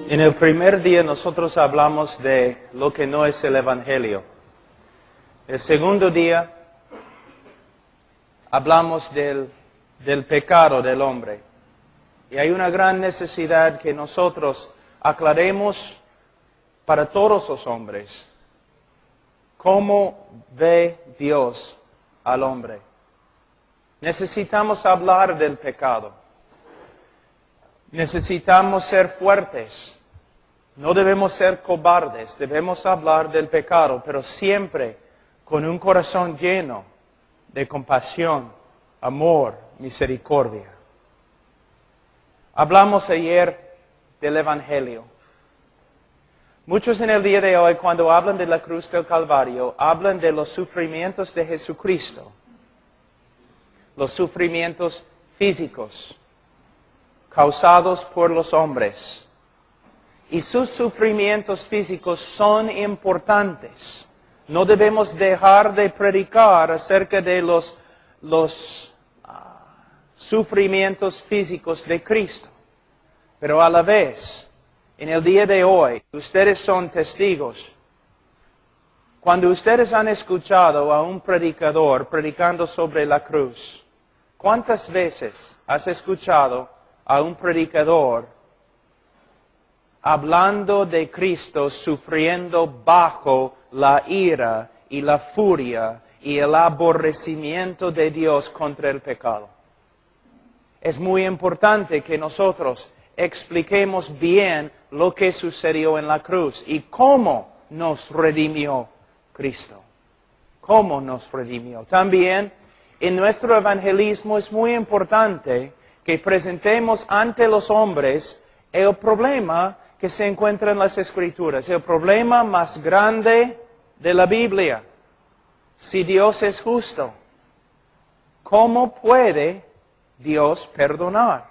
En el primer día nosotros hablamos de lo que no es el Evangelio. El segundo día hablamos del pecado del hombre. Y hay una gran necesidad que nosotros aclaremos para todos los hombres. ¿Cómo ve Dios al hombre? Necesitamos hablar del pecado. Necesitamos ser fuertes. No debemos ser cobardes. Debemos hablar del pecado, pero siempre con un corazón lleno de compasión, amor, misericordia. Hablamos ayer del Evangelio. Muchos en el día de hoy, cuando hablan de la cruz del Calvario, hablan de los sufrimientos de Jesucristo. Los sufrimientos físicos causados por los hombres. Y sus sufrimientos físicos son importantes. No debemos dejar de predicar acerca de los sufrimientos físicos de Cristo. Pero a la vez, en el día de hoy, ustedes son testigos. Cuando ustedes han escuchado a un predicador predicando sobre la cruz, ¿cuántas veces has escuchado a un predicador hablando de Cristo sufriendo bajo la ira y la furia y el aborrecimiento de Dios contra el pecado? Es muy importante que nosotros expliquemos bien lo que sucedió en la cruz y cómo nos redimió Cristo. Cómo nos redimió. También en nuestro evangelismo es muy importante que presentemos ante los hombres el problema que se encuentra en las Escrituras, el problema más grande de la Biblia. Si Dios es justo, ¿cómo puede Dios perdonar?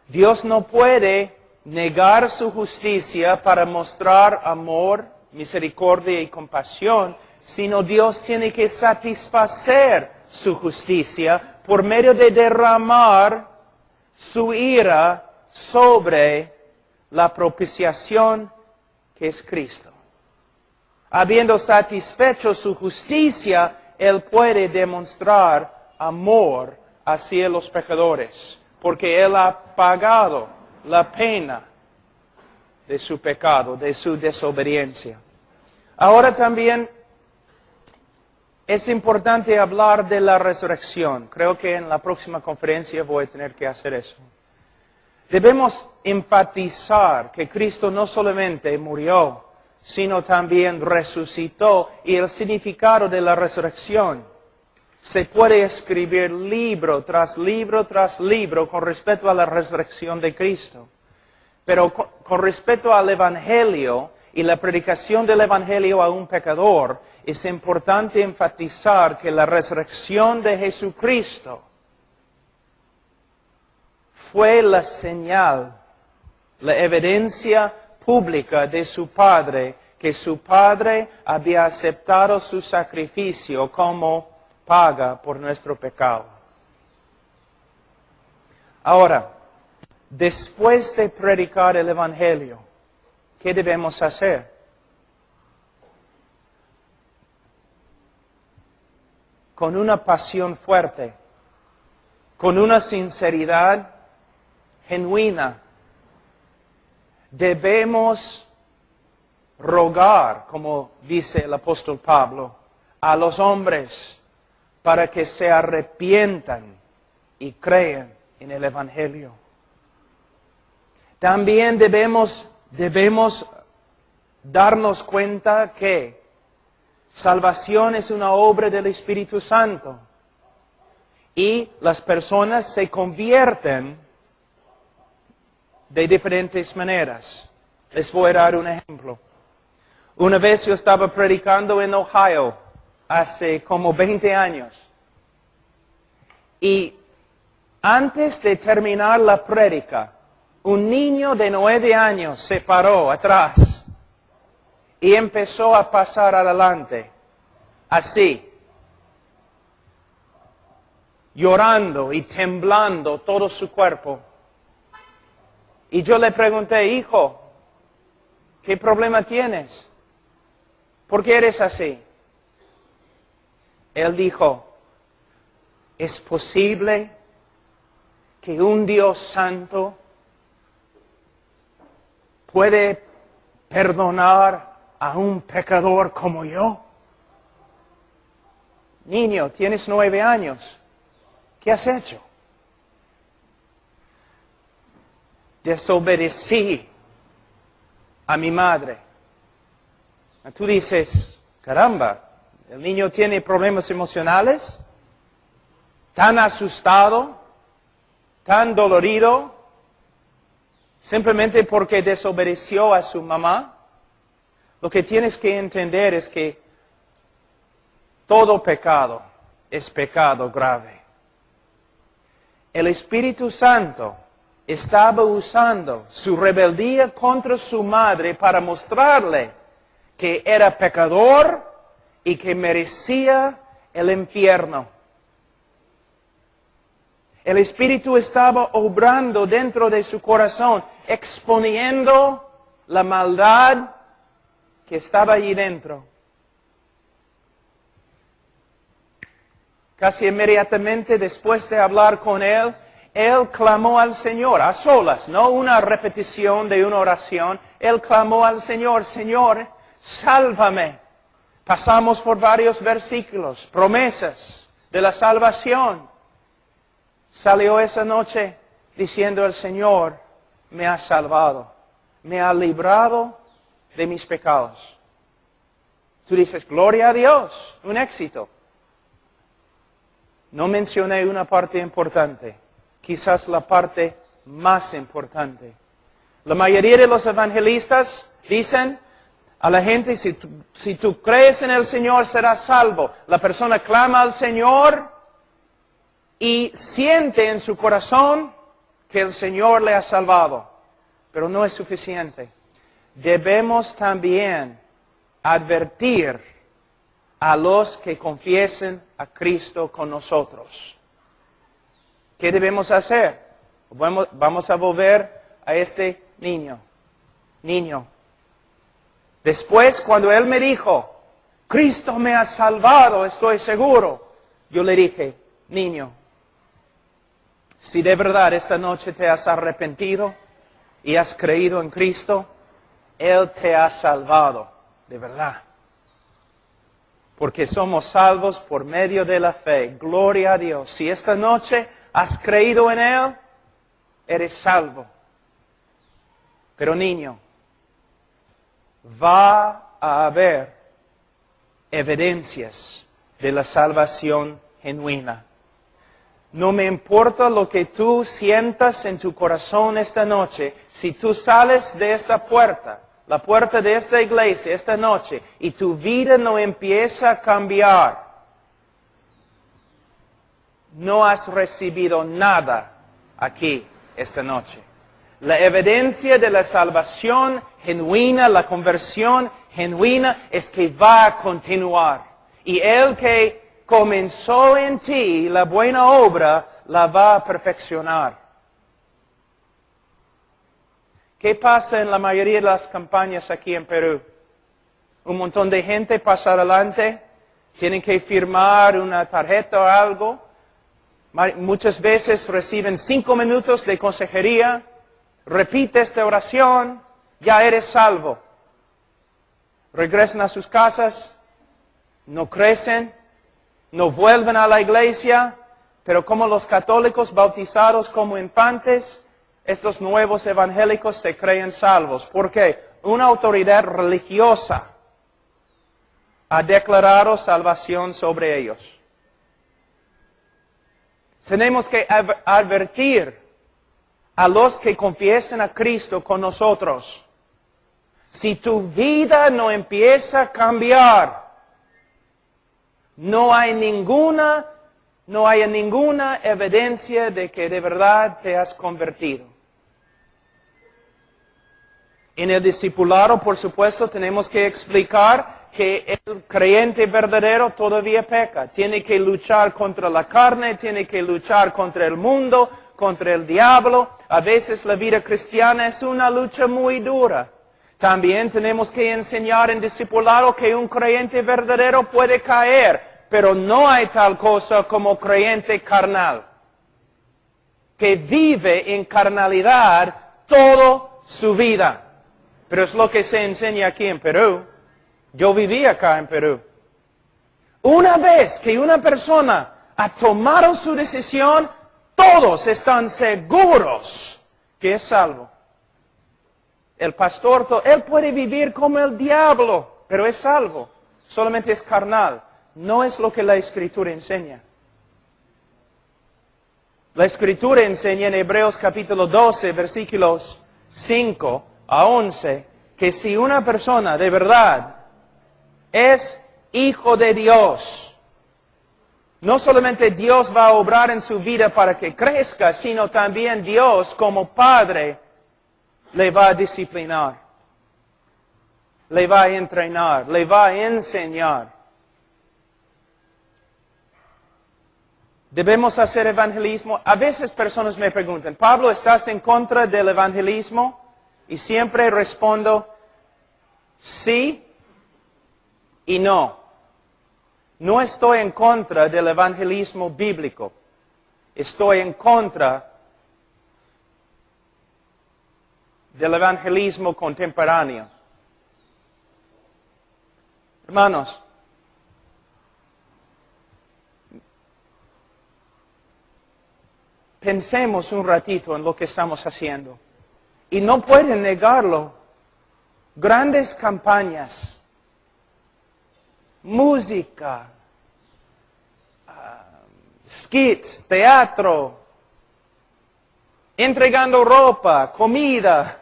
Dios no puede negar su justicia para mostrar amor, misericordia y compasión, sino Dios tiene que satisfacer su justicia por medio de derramar su ira sobre la propiciación que es Cristo. Habiendo satisfecho su justicia, Él puede demostrar amor hacia los pecadores, porque Él ha pagado la pena de su pecado, de su desobediencia. Ahora también es importante hablar de la resurrección. Creo que en la próxima conferencia voy a tener que hacer eso. Debemos enfatizar que Cristo no solamente murió, sino también resucitó, y el significado de la resurrección. Se puede escribir libro tras libro tras libro con respecto a la resurrección de Cristo. Pero con respecto al Evangelio y la predicación del Evangelio a un pecador, es importante enfatizar que la resurrección de Jesucristo fue la señal, la evidencia pública de su Padre, que su Padre había aceptado su sacrificio como paga por nuestro pecado. Ahora, después de predicar el Evangelio, ¿qué debemos hacer? Con una pasión fuerte, con una sinceridad genuina, debemos rogar, como dice el apóstol Pablo, a los hombres para que se arrepientan y crean en el Evangelio. También debemos darnos cuenta que salvación es una obra del Espíritu Santo y las personas se convierten de diferentes maneras. Les voy a dar un ejemplo. Una vez yo estaba predicando en Ohio, hace como 20 años. Y antes de terminar la prédica, un niño de 9 años se paró atrás y empezó a pasar adelante, así, llorando y temblando todo su cuerpo. Y yo le pregunté, hijo, ¿qué problema tienes? ¿Por qué eres así? Él dijo, ¿es posible que un Dios santo puede perdonar a un pecador como yo? Niño, tienes 9 años. ¿Qué has hecho? Desobedecí a mi madre. Tú dices, caramba, el niño tiene problemas emocionales, tan asustado, tan dolorido, simplemente porque desobedeció a su mamá. Lo que tienes que entender es que todo pecado es pecado grave. El Espíritu Santo estaba usando su rebeldía contra su madre para mostrarle que era pecador y que merecía el infierno. El Espíritu estaba obrando dentro de su corazón, exponiendo la maldad que estaba allí dentro. Casi inmediatamente después de hablar con él, él clamó al Señor, a solas, no una repetición de una oración. Él clamó al Señor, Señor, sálvame. Pasamos por varios versículos, promesas de la salvación. Salió esa noche diciendo, el Señor me ha salvado, me ha librado de mis pecados. Tú dices, gloria a Dios, un éxito. No mencioné una parte importante, quizás la parte más importante. La mayoría de los evangelistas dicen a la gente, si tú crees en el Señor serás salvo. La persona clama al Señor y siente en su corazón que el Señor le ha salvado. Pero no es suficiente. Debemos también advertir a los que confiesen a Cristo con nosotros. ¿Qué debemos hacer? Vamos a volver a este niño. Después, cuando él me dijo, Cristo me ha salvado, estoy seguro, yo le dije, niño, si de verdad esta noche te has arrepentido y has creído en Cristo, Él te ha salvado, de verdad. Porque somos salvos por medio de la fe. Gloria a Dios. Si esta noche has creído en Él, eres salvo. Pero niño, va a haber evidencias de la salvación genuina. No me importa lo que tú sientas en tu corazón esta noche, si tú sales de esta puerta, la puerta de esta iglesia esta noche, y tu vida no empieza a cambiar, no has recibido nada aquí esta noche. La evidencia de la salvación genuina, la conversión genuina, es que va a continuar. Y el que comenzó en ti la buena obra, la va a perfeccionar. ¿Qué pasa en la mayoría de las campañas aquí en Perú? Un montón de gente pasa adelante, tienen que firmar una tarjeta o algo. Muchas veces reciben 5 minutos de consejería. Repite esta oración, ya eres salvo. Regresan a sus casas, no crecen, no vuelven a la iglesia, pero como los católicos bautizados como infantes, estos nuevos evangélicos se creen salvos. ¿Por qué? Una autoridad religiosa ha declarado salvación sobre ellos. Tenemos que advertir a los que confiesen a Cristo con nosotros. Si tu vida no empieza a cambiar, no hay ninguna evidencia de que de verdad te has convertido. En el discipulado, por supuesto, tenemos que explicar que el creyente verdadero todavía peca. Tiene que luchar contra la carne, tiene que luchar contra el mundo, contra el diablo. A veces la vida cristiana es una lucha muy dura. También tenemos que enseñar en discipulado que un creyente verdadero puede caer, pero no hay tal cosa como creyente carnal, que vive en carnalidad toda su vida. Pero es lo que se enseña aquí en Perú. Yo viví acá en Perú. Una vez que una persona ha tomado su decisión, todos están seguros que es salvo. El pastor, él puede vivir como el diablo, pero es salvo. Solamente es carnal. No es lo que la Escritura enseña. La Escritura enseña en Hebreos capítulo 12, versículos 5 a 11, que si una persona de verdad es hijo de Dios, no solamente Dios va a obrar en su vida para que crezca, sino también Dios como Padre le va a disciplinar, le va a entrenar, le va a enseñar. ¿Debemos hacer evangelismo? A veces personas me preguntan, Pablo, ¿estás en contra del evangelismo? Y siempre respondo, sí y no. No estoy en contra del evangelismo bíblico. Estoy en contra del evangelismo contemporáneo. Hermanos, pensemos un ratito en lo que estamos haciendo. Y no pueden negarlo. Grandes campañas, música, skits, teatro, entregando ropa, comida,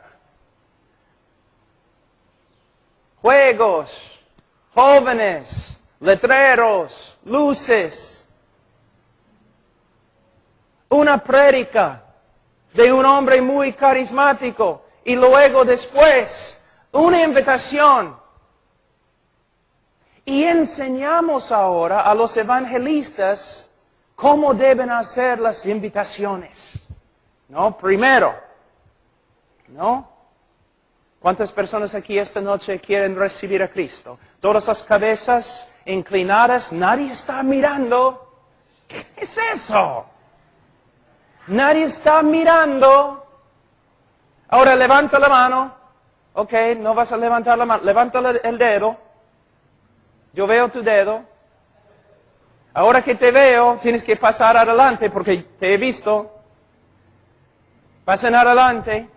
juegos, jóvenes, letreros, luces, una prédica de un hombre muy carismático y luego después una invitación. Y enseñamos ahora a los evangelistas cómo deben hacer las invitaciones. ¿No? Primero, ¿no? ¿Cuántas personas aquí esta noche quieren recibir a Cristo? Todas las cabezas inclinadas, nadie está mirando. ¿Qué es eso? Nadie está mirando. Ahora levanta la mano. Ok, no vas a levantar la mano. Levanta el dedo. Yo veo tu dedo. Ahora que te veo, tienes que pasar adelante porque te he visto. Pasen adelante.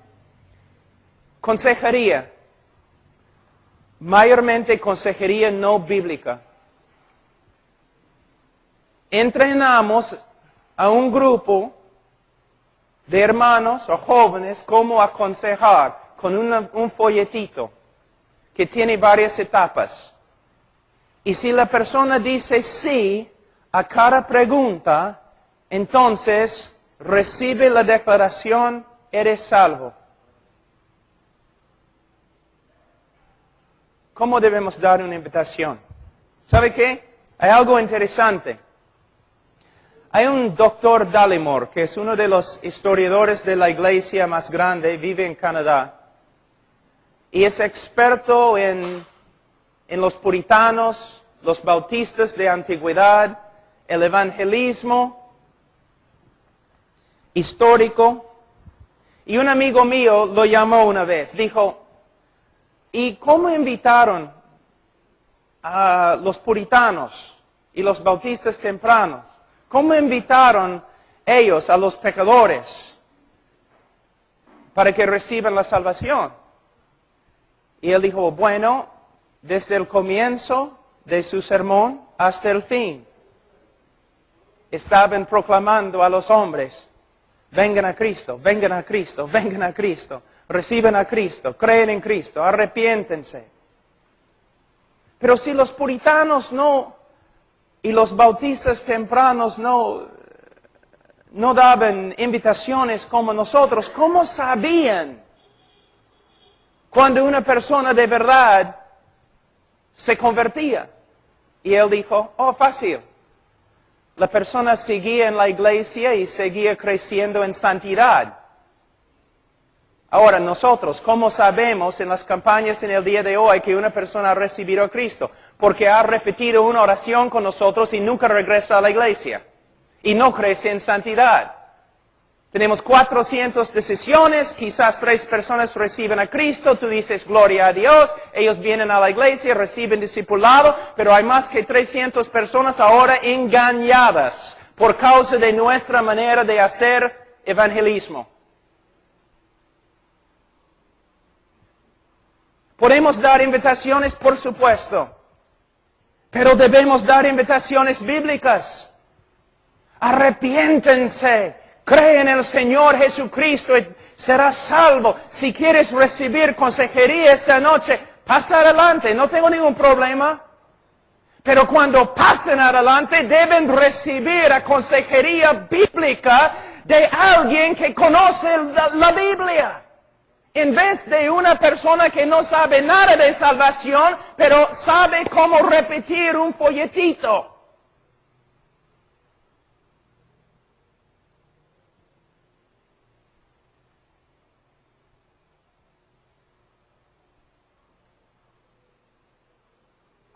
Consejería. Mayormente consejería no bíblica. Entrenamos a un grupo de hermanos o jóvenes cómo aconsejar con un folletito que tiene varias etapas. Y si la persona dice sí a cada pregunta, entonces recibe la declaración, eres salvo. ¿Cómo debemos dar una invitación? ¿Sabe qué? Hay algo interesante. Hay un doctor Dallimore, que es uno de los historiadores de la iglesia más grande, vive en Canadá. Y es experto en los puritanos, los bautistas de antigüedad, el evangelismo histórico. Y un amigo mío lo llamó una vez, dijo, ¿y cómo invitaron a los puritanos y los bautistas tempranos? ¿Cómo invitaron ellos a los pecadores para que reciban la salvación? Y él dijo, bueno, desde el comienzo de su sermón hasta el fin, estaban proclamando a los hombres, vengan a Cristo, vengan a Cristo, vengan a Cristo, reciban a Cristo, creen en Cristo, arrepiéntense. Pero si los puritanos y los bautistas tempranos no daban invitaciones como nosotros, ¿cómo sabían cuando una persona de verdad se convertía? Y él dijo, fácil. La persona seguía en la iglesia y seguía creciendo en santidad. Ahora, nosotros, ¿cómo sabemos en las campañas en el día de hoy que una persona ha recibido a Cristo? Porque ha repetido una oración con nosotros y nunca regresa a la iglesia. Y no crece en santidad. Tenemos 400 decisiones, quizás 3 personas reciben a Cristo, tú dices gloria a Dios, ellos vienen a la iglesia, reciben discipulado, pero hay más que 300 personas ahora engañadas por causa de nuestra manera de hacer evangelismo. Podemos dar invitaciones, por supuesto, pero debemos dar invitaciones bíblicas. Arrepiéntense, creen en el Señor Jesucristo y serás salvo. Si quieres recibir consejería esta noche, pasa adelante, no tengo ningún problema. Pero cuando pasen adelante, deben recibir la consejería bíblica de alguien que conoce la Biblia. En vez de una persona que no sabe nada de salvación, pero sabe cómo repetir un folletito.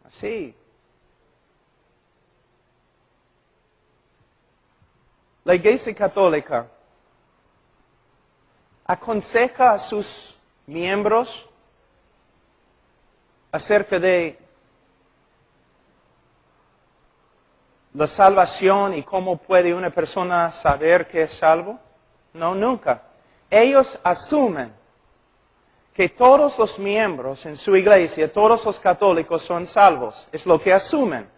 Así. La Iglesia Católica aconseja a sus miembros acerca de la salvación y cómo puede una persona saber que es salvo. No, nunca. Ellos asumen que todos los miembros en su iglesia, todos los católicos son salvos. Es lo que asumen.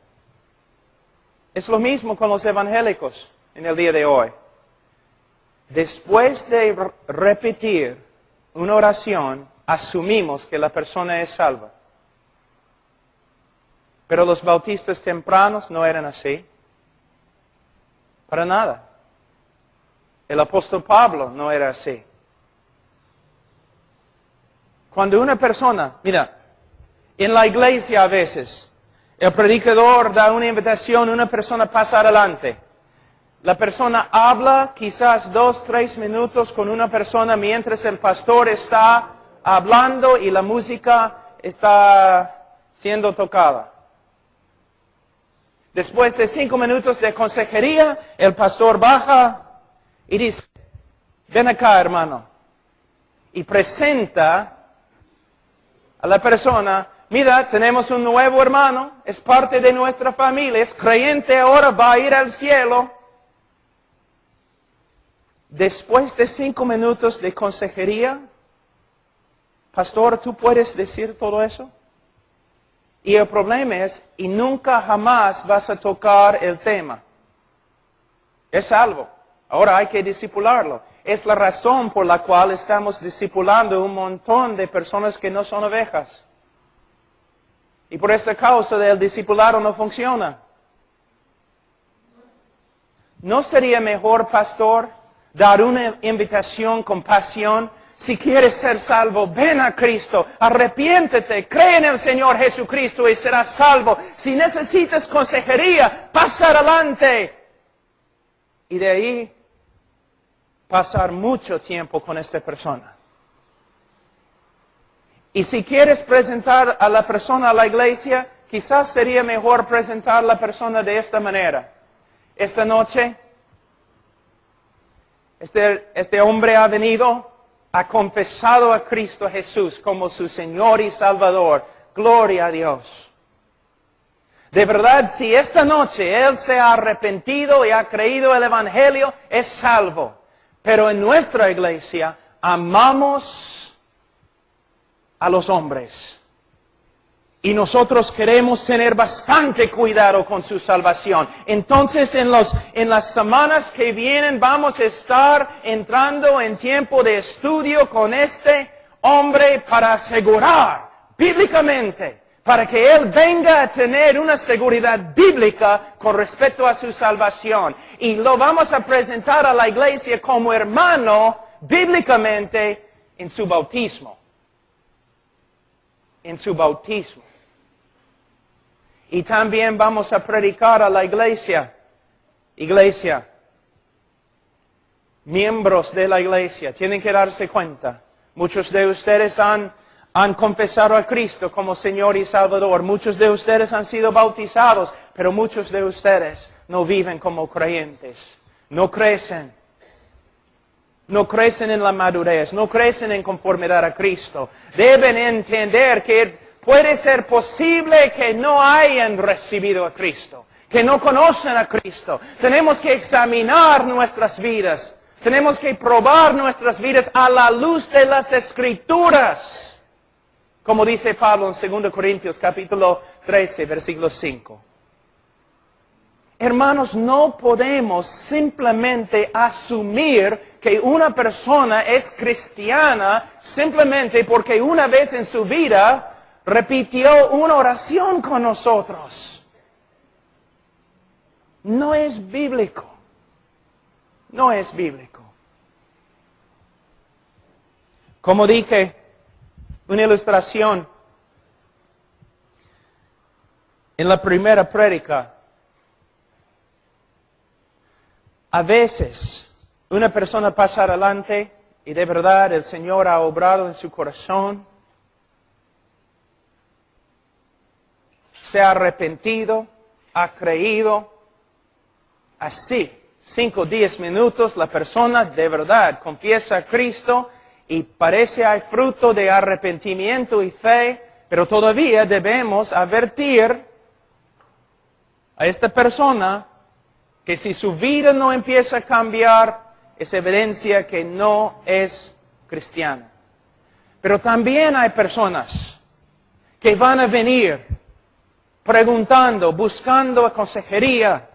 Es lo mismo con los evangélicos en el día de hoy. Después de repetir una oración, asumimos que la persona es salva. Pero los bautistas tempranos no eran así. Para nada. El apóstol Pablo no era así. Cuando una persona, mira, en la iglesia a veces, el predicador da una invitación, una persona pasa adelante. La persona habla quizás 2, 3 minutos con una persona mientras el pastor está hablando y la música está siendo tocada. Después de 5 minutos de consejería, el pastor baja y dice, ven acá, hermano. Y presenta a la persona, mira, tenemos un nuevo hermano, es parte de nuestra familia, es creyente ahora, va a ir al cielo. Después de 5 minutos de consejería, pastor, ¿tú puedes decir todo eso? Y el problema es, y nunca jamás vas a tocar el tema. Es salvo. Ahora hay que discipularlo. Es la razón por la cual estamos discipulando un montón de personas que no son ovejas. Y por esta causa el discipulado no funciona. ¿No sería mejor, pastor, dar una invitación con pasión? Si quieres ser salvo, ven a Cristo, arrepiéntete, cree en el Señor Jesucristo y serás salvo. Si necesitas consejería, pasa adelante. Y de ahí, pasar mucho tiempo con esta persona. Y si quieres presentar a la persona a la iglesia, quizás sería mejor presentar a la persona de esta manera. Esta noche, este hombre ha venido, ha confesado a Cristo Jesús como su Señor y Salvador. Gloria a Dios. De verdad, si esta noche él se ha arrepentido y ha creído el Evangelio, es salvo. Pero en nuestra iglesia amamos a los hombres. Y nosotros queremos tener bastante cuidado con su salvación. Entonces, en las semanas que vienen vamos a estar entrando en tiempo de estudio con este hombre para asegurar bíblicamente, para que él venga a tener una seguridad bíblica con respecto a su salvación. Y lo vamos a presentar a la iglesia como hermano bíblicamente en su bautismo. En su bautismo. Y también vamos a predicar a la iglesia, miembros de la iglesia, tienen que darse cuenta, Muchos de ustedes han confesado a Cristo como Señor y Salvador. Muchos de ustedes han sido bautizados, pero muchos de ustedes no viven como creyentes. No crecen. No crecen en la madurez, no crecen en conformidad a Cristo. Deben entender que puede ser posible que no hayan recibido a Cristo, que no conocen a Cristo. Tenemos que examinar nuestras vidas. Tenemos que probar nuestras vidas a la luz de las Escrituras. Como dice Pablo en 2 Corintios capítulo 13, versículo 5. Hermanos, no podemos simplemente asumir que una persona es cristiana simplemente porque una vez en su vida repitió una oración con nosotros. No es bíblico. No es bíblico. Como dije, una ilustración en la primera prédica. A veces, una persona pasa adelante y de verdad el Señor ha obrado en su corazón. Se ha arrepentido, ha creído. Así, 5 o 10 minutos, la persona de verdad confiesa a Cristo y parece hay fruto de arrepentimiento y fe, pero todavía debemos advertir a esta persona que si su vida no empieza a cambiar, es evidencia que no es cristiano. Pero también hay personas que van a venir preguntando, buscando consejería,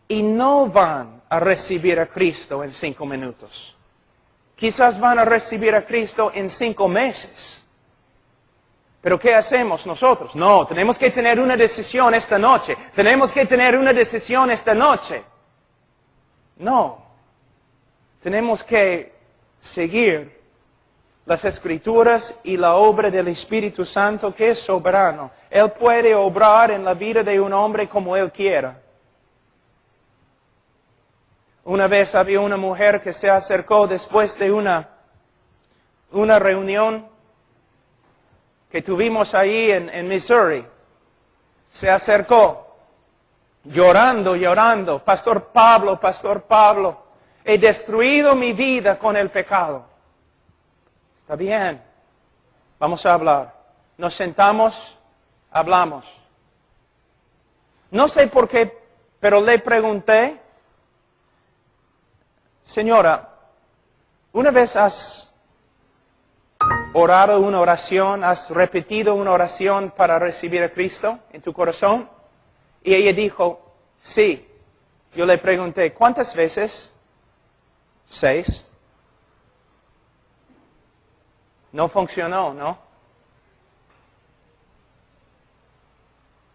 y no van a recibir a Cristo en 5 minutos. Quizás van a recibir a Cristo en 5 meses. Pero ¿qué hacemos nosotros? No, tenemos que tener una decisión esta noche. Tenemos que tener una decisión esta noche. No. Tenemos que seguir las Escrituras y la obra del Espíritu Santo que es soberano. Él puede obrar en la vida de un hombre como Él quiera. Una vez había una mujer que se acercó después de una reunión que tuvimos ahí en Missouri. Se acercó, llorando, Pastor Pablo, he destruido mi vida con el pecado. Está bien, vamos a hablar. Nos sentamos, hablamos. No sé por qué, pero le pregunté, señora, ¿una vez has orado una oración, has repetido una oración para recibir a Cristo en tu corazón? Y ella dijo, sí. Yo le pregunté, ¿cuántas veces? 6. No funcionó, ¿no?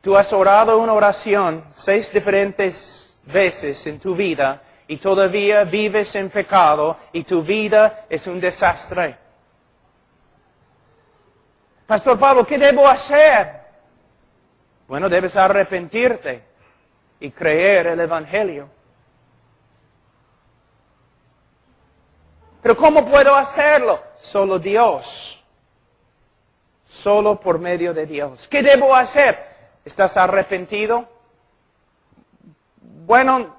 Tú has orado una oración 6 diferentes veces en tu vida y todavía vives en pecado y tu vida es un desastre. Pastor Pablo, ¿qué debo hacer? Bueno, debes arrepentirte y creer el Evangelio. Pero ¿cómo puedo hacerlo? Solo Dios. Solo por medio de Dios. ¿Qué debo hacer? ¿Estás arrepentido? Bueno,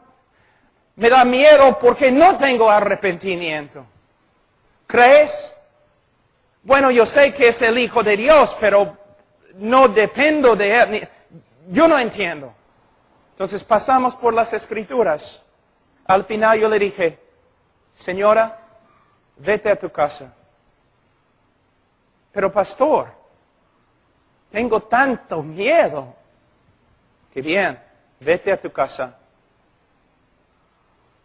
me da miedo porque no tengo arrepentimiento. ¿Crees? Bueno, yo sé que es el Hijo de Dios, pero no dependo de Él. Yo no entiendo. Entonces pasamos por las Escrituras. Al final yo le dije, señora, vete a tu casa. Pero pastor, tengo tanto miedo. Que bien, vete a tu casa.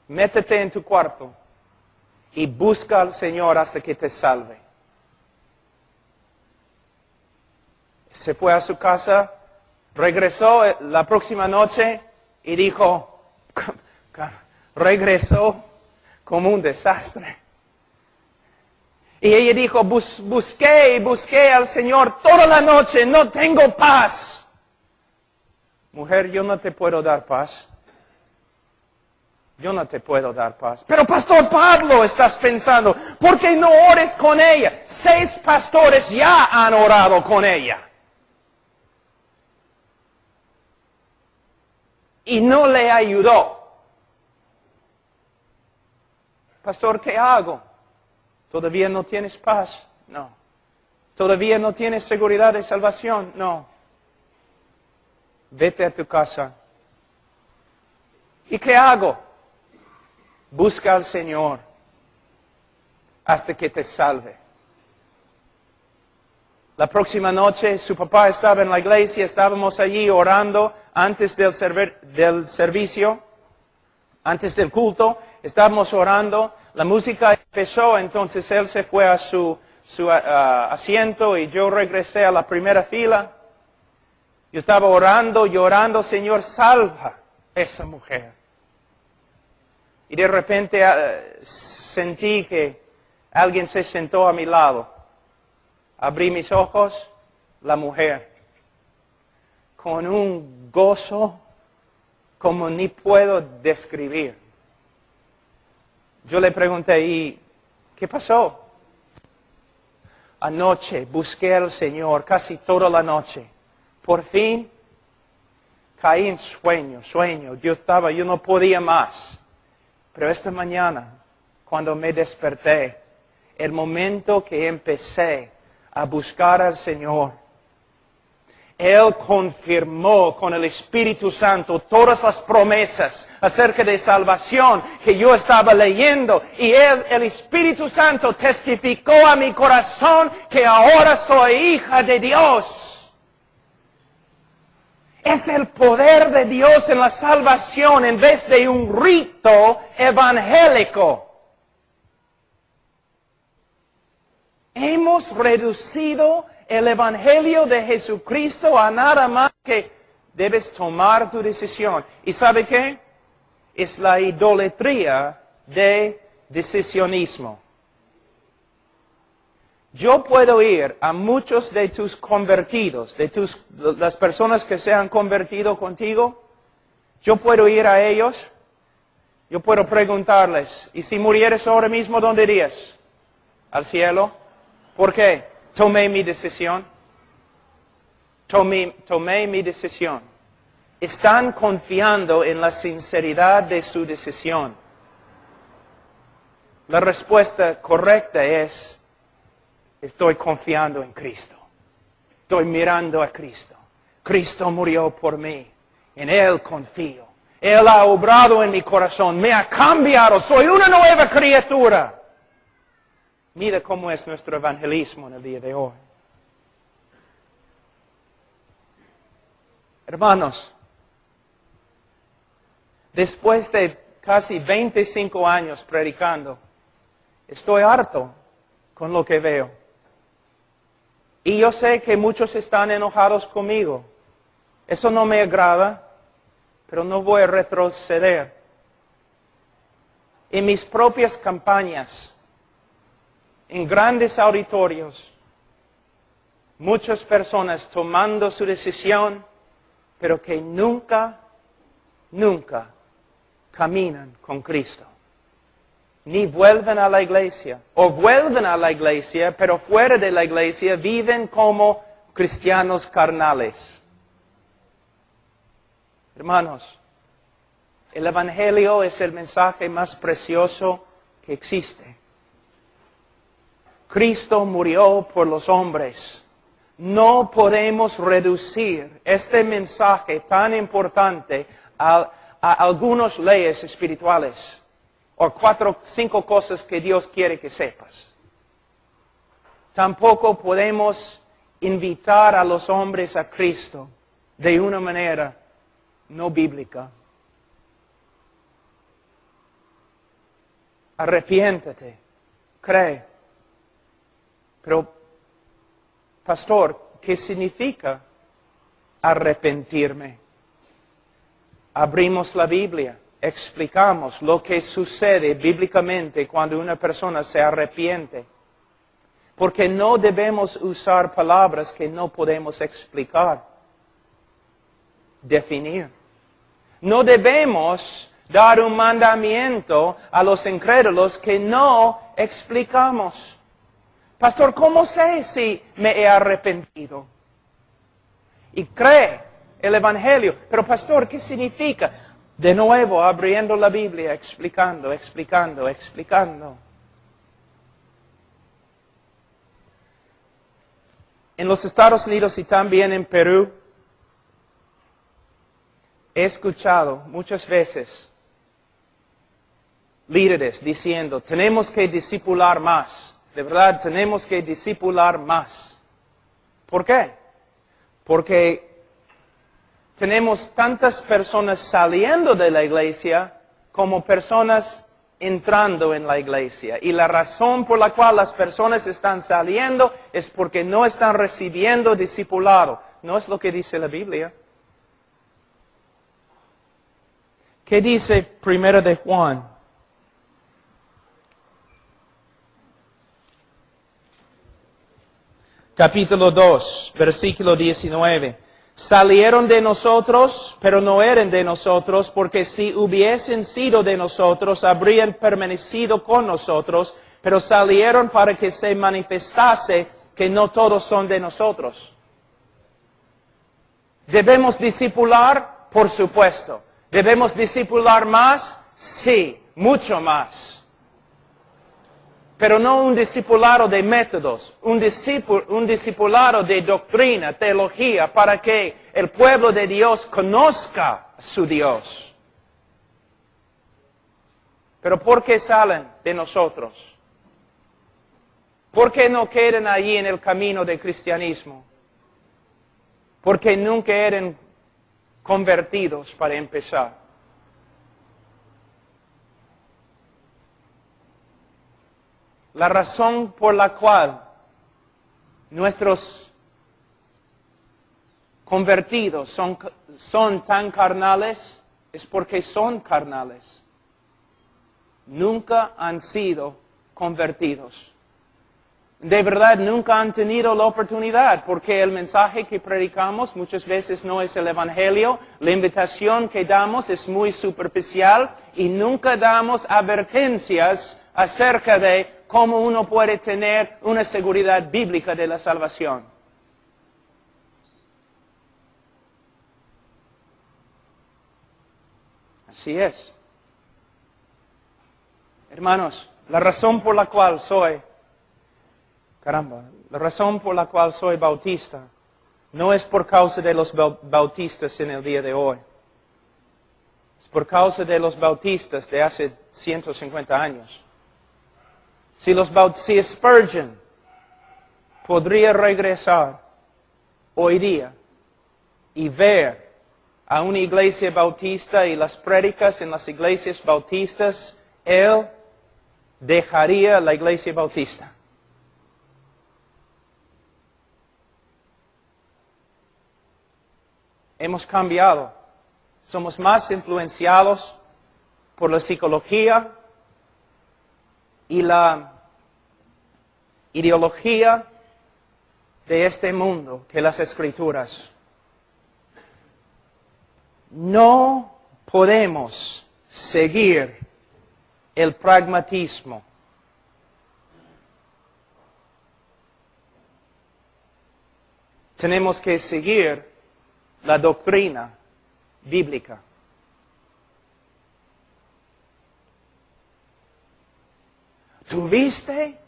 Métete en tu cuarto y busca al Señor hasta que te salve. Se fue a su casa, regresó la próxima noche y dijo, regresó como un desastre. Y ella dijo, busqué al Señor toda la noche, no tengo paz. Mujer, yo no te puedo dar paz. yo no te puedo dar paz. Pero Pastor Pablo, estás pensando, ¿por qué no ores con ella? 6 pastores ya han orado con ella. Y no le ayudó. Pastor, ¿qué hago? ¿Todavía no tienes paz? No. ¿Todavía no tienes seguridad de salvación? No. Vete a tu casa. ¿Y qué hago? Busca al Señor hasta que te salve. La próxima noche su papá estaba en la iglesia, estábamos allí orando antes del servicio, antes del culto, estábamos orando, la música empezó, entonces él se fue a su asiento y yo regresé a la primera fila. Yo estaba orando, llorando, Señor, salva a esa mujer. Y de repente sentí que alguien se sentó a mi lado. Abrí mis ojos, la mujer, con un gozo como ni puedo describir. Yo le pregunté, ¿y qué pasó? Anoche busqué al Señor casi toda la noche. Por fin caí en sueño. Yo no podía más. Pero esta mañana, cuando me desperté, el momento que empecé a buscar al Señor, Él confirmó con el Espíritu Santo todas las promesas acerca de salvación que yo estaba leyendo. Y el Espíritu Santo testificó a mi corazón que ahora soy hija de Dios. Es el poder de Dios en la salvación en vez de un rito evangélico. Hemos reducido el Evangelio de Jesucristo a nada más que debes tomar tu decisión. ¿Y sabe qué? Es la idolatría de decisionismo. Yo puedo ir a muchos de tus convertidos, las personas que se han convertido contigo. Yo puedo ir a ellos. Yo puedo preguntarles, ¿y si murieres ahora mismo, dónde irías? ¿Al cielo? ¿Por qué? Tomé mi decisión. Tomé mi decisión. Están confiando en la sinceridad de su decisión. La respuesta correcta es, estoy confiando en Cristo. Estoy mirando a Cristo. Cristo murió por mí. En Él confío. Él ha obrado en mi corazón. Me ha cambiado. Soy una nueva criatura. Mira cómo es nuestro evangelismo en el día de hoy. Hermanos, después de casi 25 años predicando, estoy harto con lo que veo. Y yo sé que muchos están enojados conmigo. Eso no me agrada, pero no voy a retroceder. En mis propias campañas, en grandes auditorios, muchas personas tomando su decisión, pero que nunca caminan con Cristo. Ni vuelven a la iglesia, o vuelven a la iglesia, pero fuera de la iglesia viven como cristianos carnales. Hermanos, el Evangelio es el mensaje más precioso que existe. Cristo murió por los hombres. No podemos reducir este mensaje tan importante a algunas leyes espirituales. O 4 o 5 cosas que Dios quiere que sepas. Tampoco podemos invitar a los hombres a Cristo de una manera no bíblica. Arrepiéntete, cree. Pero, pastor, ¿qué significa arrepentirme? Abrimos la Biblia. Explicamos lo que sucede bíblicamente cuando una persona se arrepiente. Porque no debemos usar palabras que no podemos explicar, definir. No debemos dar un mandamiento a los incrédulos que no explicamos. Pastor, ¿cómo sé si me he arrepentido? Y cree el Evangelio. Pero pastor, ¿qué significa? De nuevo, abriendo la Biblia, explicando. En los Estados Unidos y también en Perú, he escuchado muchas veces líderes diciendo, tenemos que discipular más. De verdad, tenemos que discipular más. ¿Por qué? Porque tenemos tantas personas saliendo de la iglesia como personas entrando en la iglesia. Y la razón por la cual las personas están saliendo es porque no están recibiendo discipulado. No es lo que dice la Biblia. ¿Qué dice 1 de Juan? Capítulo 2, versículo 19. Salieron de nosotros, pero no eran de nosotros, porque si hubiesen sido de nosotros, habrían permanecido con nosotros, pero salieron para que se manifestase que no todos son de nosotros. ¿Debemos discipular? Por supuesto. ¿Debemos discipular más? Sí, mucho más. Pero no un discipulado de métodos, un discipulado de doctrina, teología, para que el pueblo de Dios conozca a su Dios. Pero ¿por qué salen de nosotros? ¿Por qué no quedan allí en el camino del cristianismo? Porque nunca eran convertidos para empezar. La razón por la cual nuestros convertidos son tan carnales es porque son carnales. Nunca han sido convertidos. De verdad, nunca han tenido la oportunidad, porque el mensaje que predicamos muchas veces no es el Evangelio. La invitación que damos es muy superficial y nunca damos advertencias acerca de cómo uno puede tener una seguridad bíblica de la salvación. Así es. Hermanos, la razón por la cual soy bautista no es por causa de los bautistas en el día de hoy. Es por causa de los bautistas de hace 150 años. Si Spurgeon podría regresar hoy día y ver a una iglesia bautista y las prédicas en las iglesias bautistas, él dejaría la iglesia bautista. Hemos cambiado. Somos más influenciados por la psicología y la ideología de este mundo que las Escrituras. No podemos seguir el pragmatismo. Tenemos que seguir la doctrina bíblica. ¿Tuviste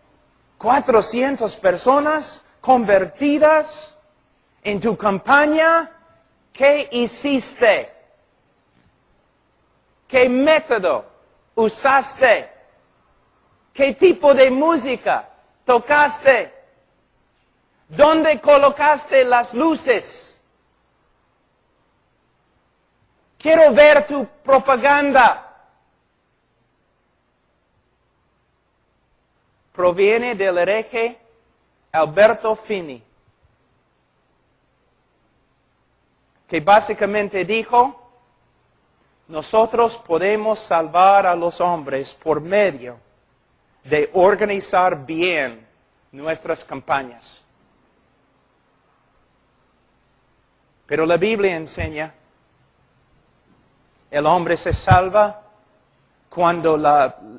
400 personas convertidas en tu campaña? ¿Qué hiciste? ¿Qué método usaste? ¿Qué tipo de música tocaste? ¿Dónde colocaste las luces? Quiero ver tu propaganda. Proviene del hereje Alberto Finney, que básicamente dijo, nosotros podemos salvar a los hombres por medio de organizar bien nuestras campañas. Pero la Biblia enseña, el hombre se salva cuando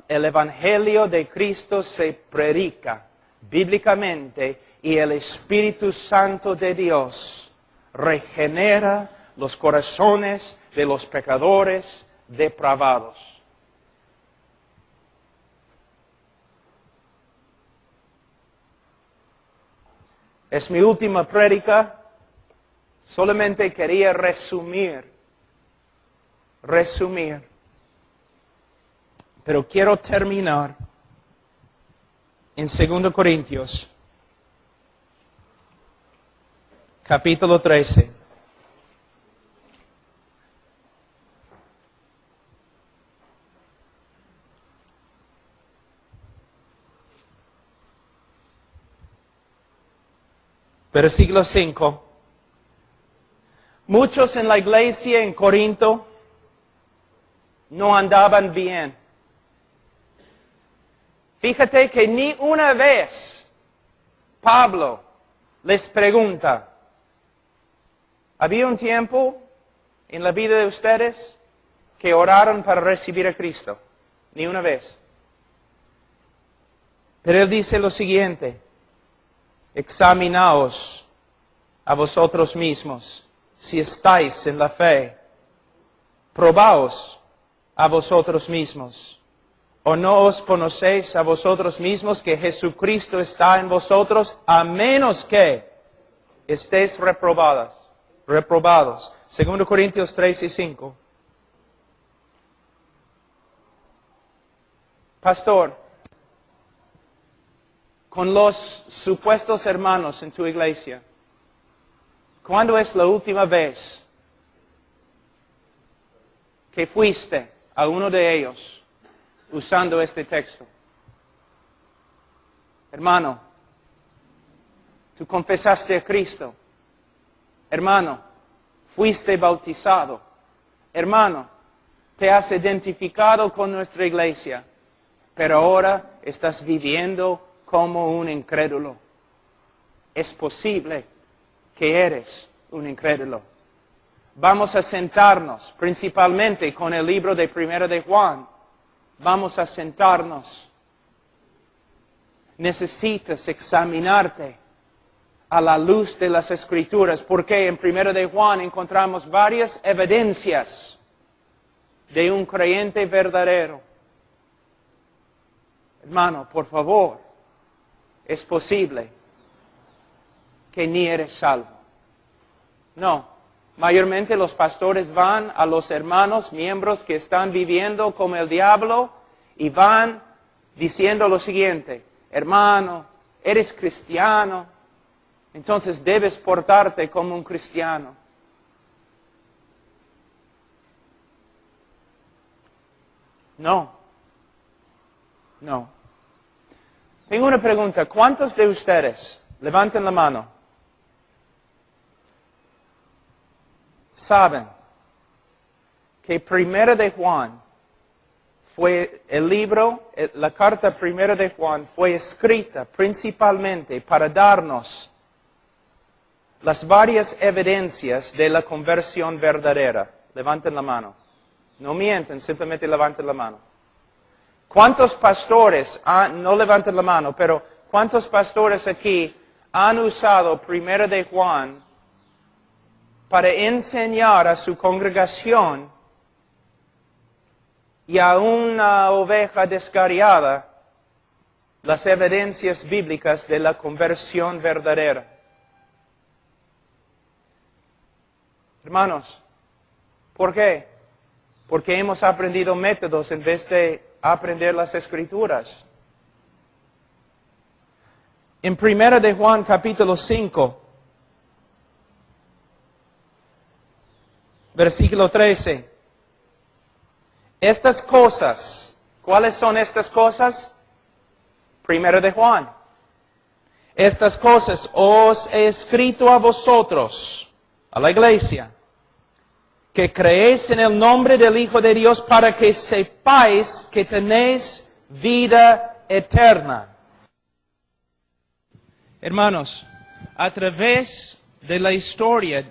el Evangelio de Cristo se predica bíblicamente y el Espíritu Santo de Dios regenera los corazones de los pecadores depravados. Es mi última prédica. Solamente quería resumir. Pero quiero terminar en 2 Corintios, capítulo 13. Versículo 5. Muchos en la iglesia en Corinto no andaban bien. Fíjate que ni una vez Pablo les pregunta, ¿había un tiempo en la vida de ustedes que oraron para recibir a Cristo? Ni una vez. Pero él dice lo siguiente: examinaos a vosotros mismos si estáis en la fe. Probaos a vosotros mismos. ¿O no os conocéis a vosotros mismos que Jesucristo está en vosotros, a menos que estéis reprobados? 2 Corintios 3 y 5. Pastor, con los supuestos hermanos en tu iglesia, ¿cuándo es la última vez que fuiste a uno de ellos usando este texto? Hermano, tú confesaste a Cristo. Hermano, fuiste bautizado. Hermano, te has identificado con nuestra iglesia, pero ahora estás viviendo como un incrédulo. Es posible que eres un incrédulo. Vamos a sentarnos principalmente con el libro de 1 de Juan. Vamos a sentarnos. Necesitas examinarte a la luz de las Escrituras, porque en 1 de Juan encontramos varias evidencias de un creyente verdadero. Hermano, por favor, es posible que ni eres salvo. No. Mayormente los pastores van a los hermanos, miembros que están viviendo como el diablo, y van diciendo lo siguiente: hermano, eres cristiano, entonces debes portarte como un cristiano. No. Tengo una pregunta. ¿Cuántos de ustedes, levanten la mano, saben que 1 de Juan fue el libro, la carta 1 de Juan fue escrita principalmente para darnos las varias evidencias de la conversión verdadera? Levanten la mano. No mienten, simplemente levanten la mano. ¿Cuántos pastores, no levanten la mano, pero cuántos pastores aquí han usado 1 de Juan para enseñar a su congregación y a una oveja descarriada las evidencias bíblicas de la conversión verdadera? Hermanos, ¿por qué? Porque hemos aprendido métodos en vez de aprender las Escrituras. En 1 de Juan capítulo 5, versículo 13. Estas cosas, ¿cuáles son estas cosas? 1 de Juan. Estas cosas os he escrito a vosotros, a la iglesia, que creéis en el nombre del Hijo de Dios, para que sepáis que tenéis vida eterna. Hermanos, a través de la historia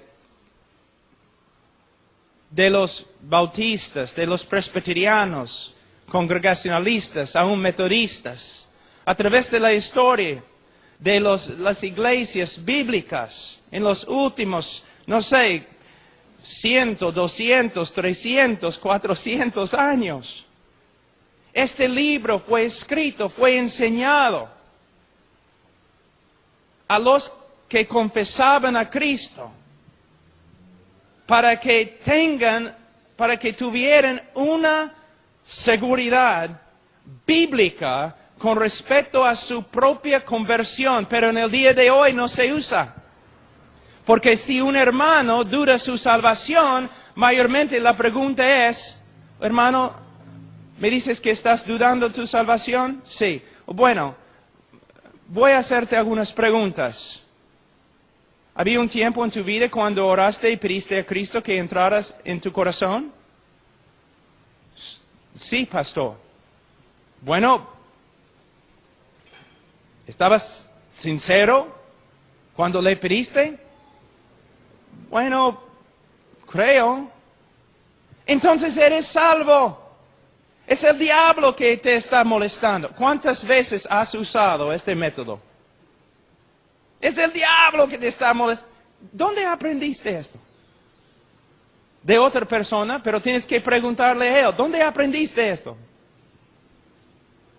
de los bautistas, de los presbiterianos, congregacionalistas, aún metodistas, a través de la historia de las iglesias bíblicas en los últimos, no sé, 100, 200, 300, 400 años. Este libro fue escrito, fue enseñado a los que confesaban a Cristo para que tuvieran una seguridad bíblica con respecto a su propia conversión, pero en el día de hoy no se usa. Porque si un hermano duda su salvación, mayormente la pregunta es, hermano, ¿me dices que estás dudando tu salvación? Sí. Bueno, voy a hacerte algunas preguntas. ¿Había un tiempo en tu vida cuando oraste y pediste a Cristo que entraras en tu corazón? Sí, pastor. Bueno, ¿estabas sincero cuando le pediste? Bueno, creo. Entonces eres salvo. Es el diablo que te está molestando. ¿Cuántas veces has usado este método? Es el diablo que te está molestando. ¿Dónde aprendiste esto? De otra persona, pero tienes que preguntarle a él, ¿dónde aprendiste esto?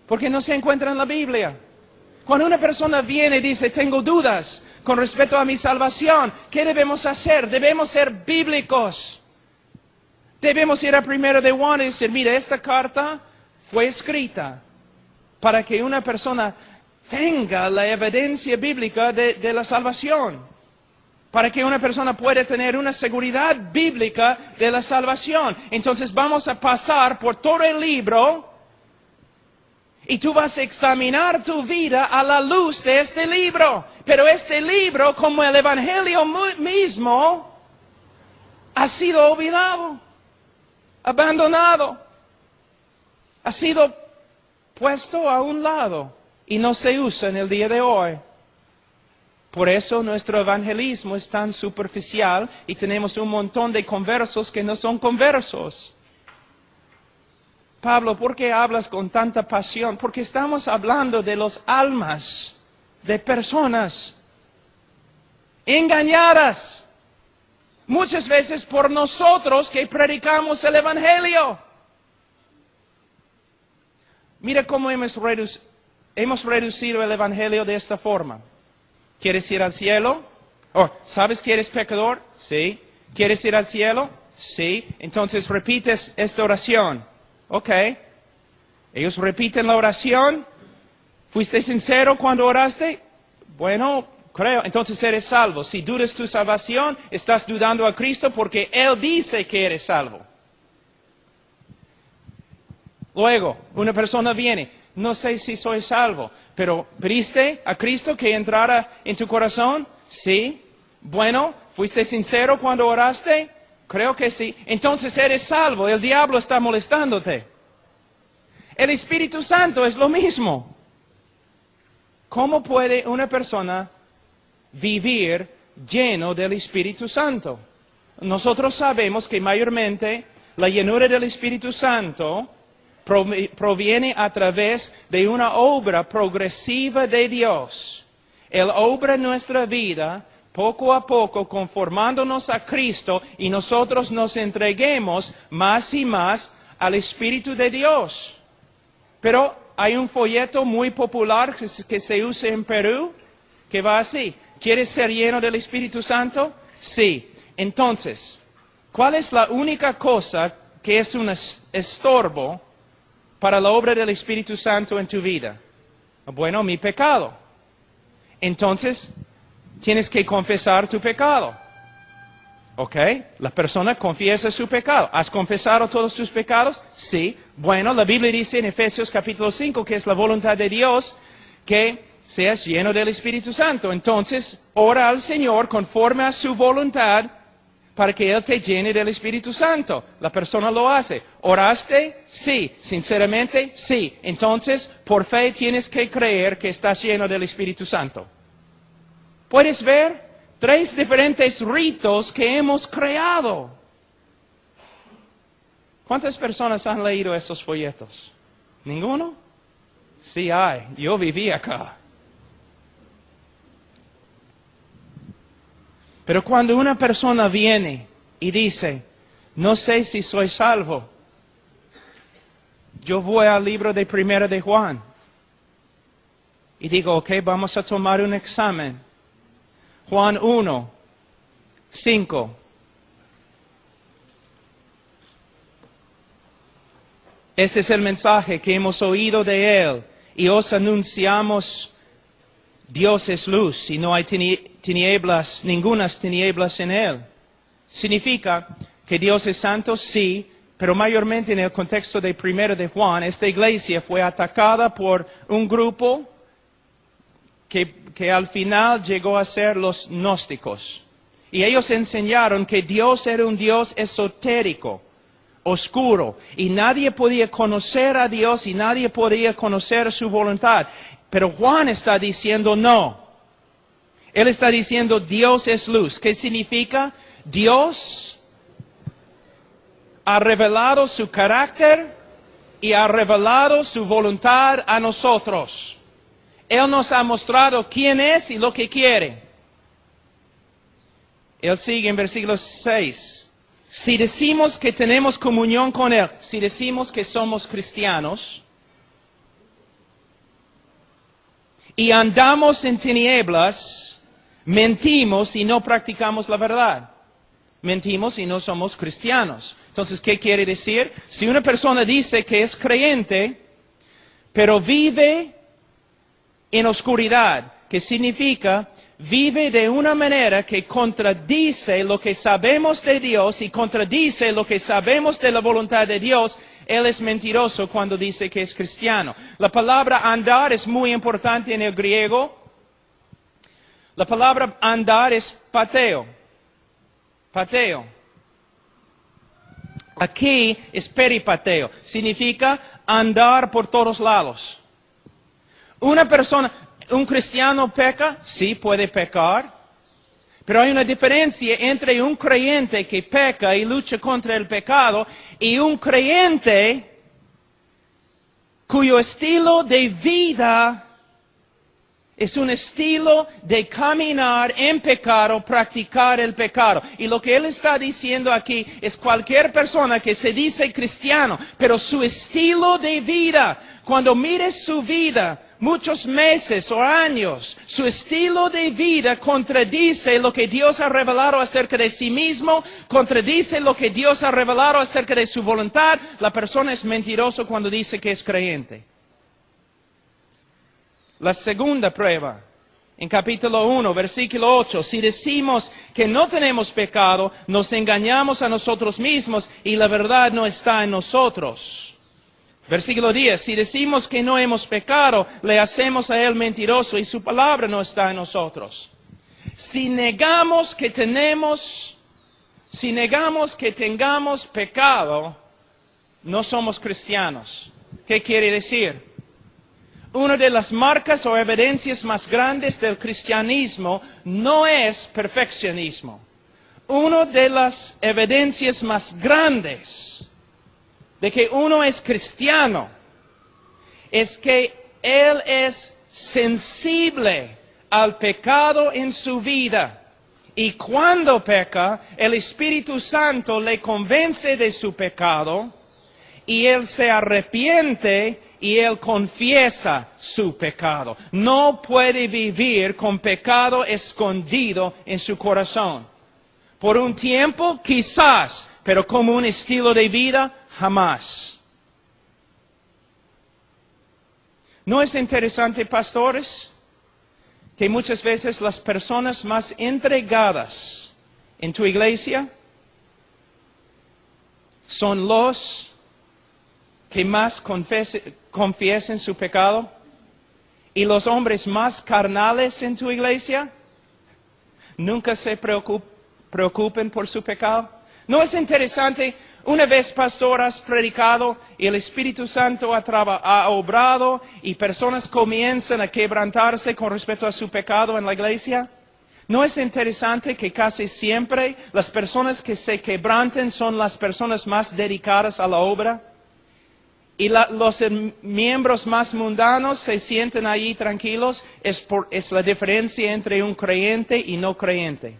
Porque no se encuentra en la Biblia. Cuando una persona viene y dice, tengo dudas con respecto a mi salvación, ¿qué debemos hacer? Debemos ser bíblicos. Debemos ir a 1 de Juan y decir, mira, esta carta fue escrita para que una persona tenga la evidencia bíblica de la salvación. Para que una persona pueda tener una seguridad bíblica de la salvación. Entonces vamos a pasar por todo el libro y tú vas a examinar tu vida a la luz de este libro. Pero este libro, como el Evangelio mismo, ha sido olvidado, abandonado, ha sido puesto a un lado y no se usa en el día de hoy. Por eso nuestro evangelismo es tan superficial y tenemos un montón de conversos que no son conversos. Pablo, ¿por qué hablas con tanta pasión? Porque estamos hablando de los almas de personas engañadas. Muchas veces por nosotros que predicamos el evangelio. Mira cómo hemos reducido el evangelio de esta forma. ¿Quieres ir al cielo? Oh, ¿sabes que eres pecador? Sí. ¿Quieres ir al cielo? Sí. Entonces repites esta oración. Ok. Ellos repiten la oración. ¿Fuiste sincero cuando oraste? Bueno, creo. Entonces eres salvo. Si dudas tu salvación, estás dudando a Cristo porque Él dice que eres salvo. Luego, una persona viene. No sé si soy salvo, pero ¿pediste a Cristo que entrara en tu corazón? Sí. Bueno, ¿fuiste sincero cuando oraste? Creo que sí. Entonces eres salvo. El diablo está molestándote. El Espíritu Santo es lo mismo. ¿Cómo puede una persona vivir lleno del Espíritu Santo? Nosotros sabemos que mayormente la llenura del Espíritu Santo proviene a través de una obra progresiva de Dios. Él obra en nuestra vida poco a poco conformándonos a Cristo y nosotros nos entreguemos más y más al Espíritu de Dios. Pero hay un folleto muy popular que se usa en Perú que va así. ¿Quieres ser lleno del Espíritu Santo? Sí. Entonces, ¿cuál es la única cosa que es un estorbo para la obra del Espíritu Santo en tu vida? Bueno, mi pecado. Entonces, tienes que confesar tu pecado. ¿Ok? La persona confiesa su pecado. ¿Has confesado todos tus pecados? Sí. Bueno, la Biblia dice en Efesios capítulo 5 que es la voluntad de Dios que seas lleno del Espíritu Santo. Entonces, ora al Señor conforme a su voluntad para que Él te llene del Espíritu Santo. La persona lo hace. ¿Oraste? Sí. ¿Sinceramente? Sí. Entonces, por fe tienes que creer que estás lleno del Espíritu Santo. ¿Puedes ver? 3 diferentes ritos que hemos creado. ¿Cuántas personas han leído esos folletos? ¿Ninguno? Sí hay. Yo viví acá. Pero cuando una persona viene y dice, no sé si soy salvo, yo voy al libro de Primera de Juan y digo, ok, vamos a tomar un examen. Juan 1, 5. Este es el mensaje que hemos oído de Él y os anunciamos. Dios es luz y no hay tinieblas, ningunas tinieblas en Él. Significa que Dios es santo, sí, pero mayormente en el contexto de Primera de Juan, esta iglesia fue atacada por un grupo que al final llegó a ser los gnósticos. Y ellos enseñaron que Dios era un Dios esotérico, oscuro, y nadie podía conocer a Dios y nadie podía conocer su voluntad. Pero Juan está diciendo no. Él está diciendo Dios es luz. ¿Qué significa? Dios ha revelado su carácter y ha revelado su voluntad a nosotros. Él nos ha mostrado quién es y lo que quiere. Él sigue en versículo 6. Si decimos que tenemos comunión con Él, si decimos que somos cristianos y andamos en tinieblas, mentimos y no practicamos la verdad. Mentimos y no somos cristianos. Entonces, ¿qué quiere decir? Si una persona dice que es creyente, pero vive en oscuridad, ¿qué significa? Vive de una manera que contradice lo que sabemos de Dios y contradice lo que sabemos de la voluntad de Dios. Él es mentiroso cuando dice que es cristiano. La palabra andar es muy importante en el griego. La palabra andar es pateo. Pateo. Aquí es peripateo. Significa andar por todos lados. Una persona... ¿Un cristiano peca? Sí, puede pecar. Pero hay una diferencia entre un creyente que peca y lucha contra el pecado y un creyente cuyo estilo de vida es un estilo de caminar en pecado, practicar el pecado. Y lo que él está diciendo aquí es cualquier persona que se dice cristiano, pero su estilo de vida, cuando mires su vida, muchos meses o años, su estilo de vida contradice lo que Dios ha revelado acerca de sí mismo, contradice lo que Dios ha revelado acerca de su voluntad. La persona es mentiroso cuando dice que es creyente. La segunda prueba, en capítulo 1, versículo 8, si decimos que no tenemos pecado, nos engañamos a nosotros mismos y la verdad no está en nosotros. Versículo 10, si decimos que no hemos pecado, le hacemos a Él mentiroso y su palabra no está en nosotros. Si negamos que tengamos pecado, no somos cristianos. ¿Qué quiere decir? Una de las marcas o evidencias más grandes del cristianismo no es perfeccionismo. Una de las evidencias más grandes de que uno es cristiano es que él es sensible al pecado en su vida. Y cuando peca, el Espíritu Santo le convence de su pecado y él se arrepiente y él confiesa su pecado. No puede vivir con pecado escondido en su corazón. Por un tiempo, quizás, pero como un estilo de vida, jamás. ¿No es interesante, pastores, que muchas veces las personas más entregadas en tu iglesia son los que más confiesen su pecado? ¿Y los hombres más carnales en tu iglesia nunca se preocupen por su pecado? ¿No es interesante? Una vez, pastor, has predicado y el Espíritu Santo ha obrado y personas comienzan a quebrantarse con respecto a su pecado en la iglesia. ¿No es interesante que casi siempre las personas que se quebranten son las personas más dedicadas a la obra? y los miembros más mundanos se sienten allí tranquilos, es la diferencia entre un creyente y no creyente.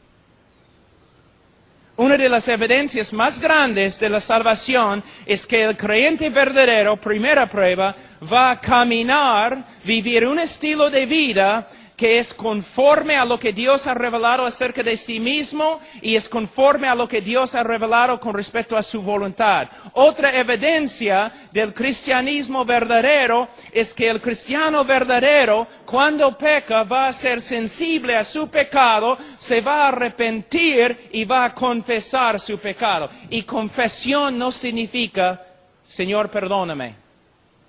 Una de las evidencias más grandes de la salvación es que el creyente verdadero, primera prueba, va a caminar, vivir un estilo de vida que es conforme a lo que Dios ha revelado acerca de sí mismo y es conforme a lo que Dios ha revelado con respecto a su voluntad. Otra evidencia del cristianismo verdadero es que el cristiano verdadero, cuando peca, va a ser sensible a su pecado, se va a arrepentir y va a confesar su pecado. Y confesión no significa, Señor, perdóname.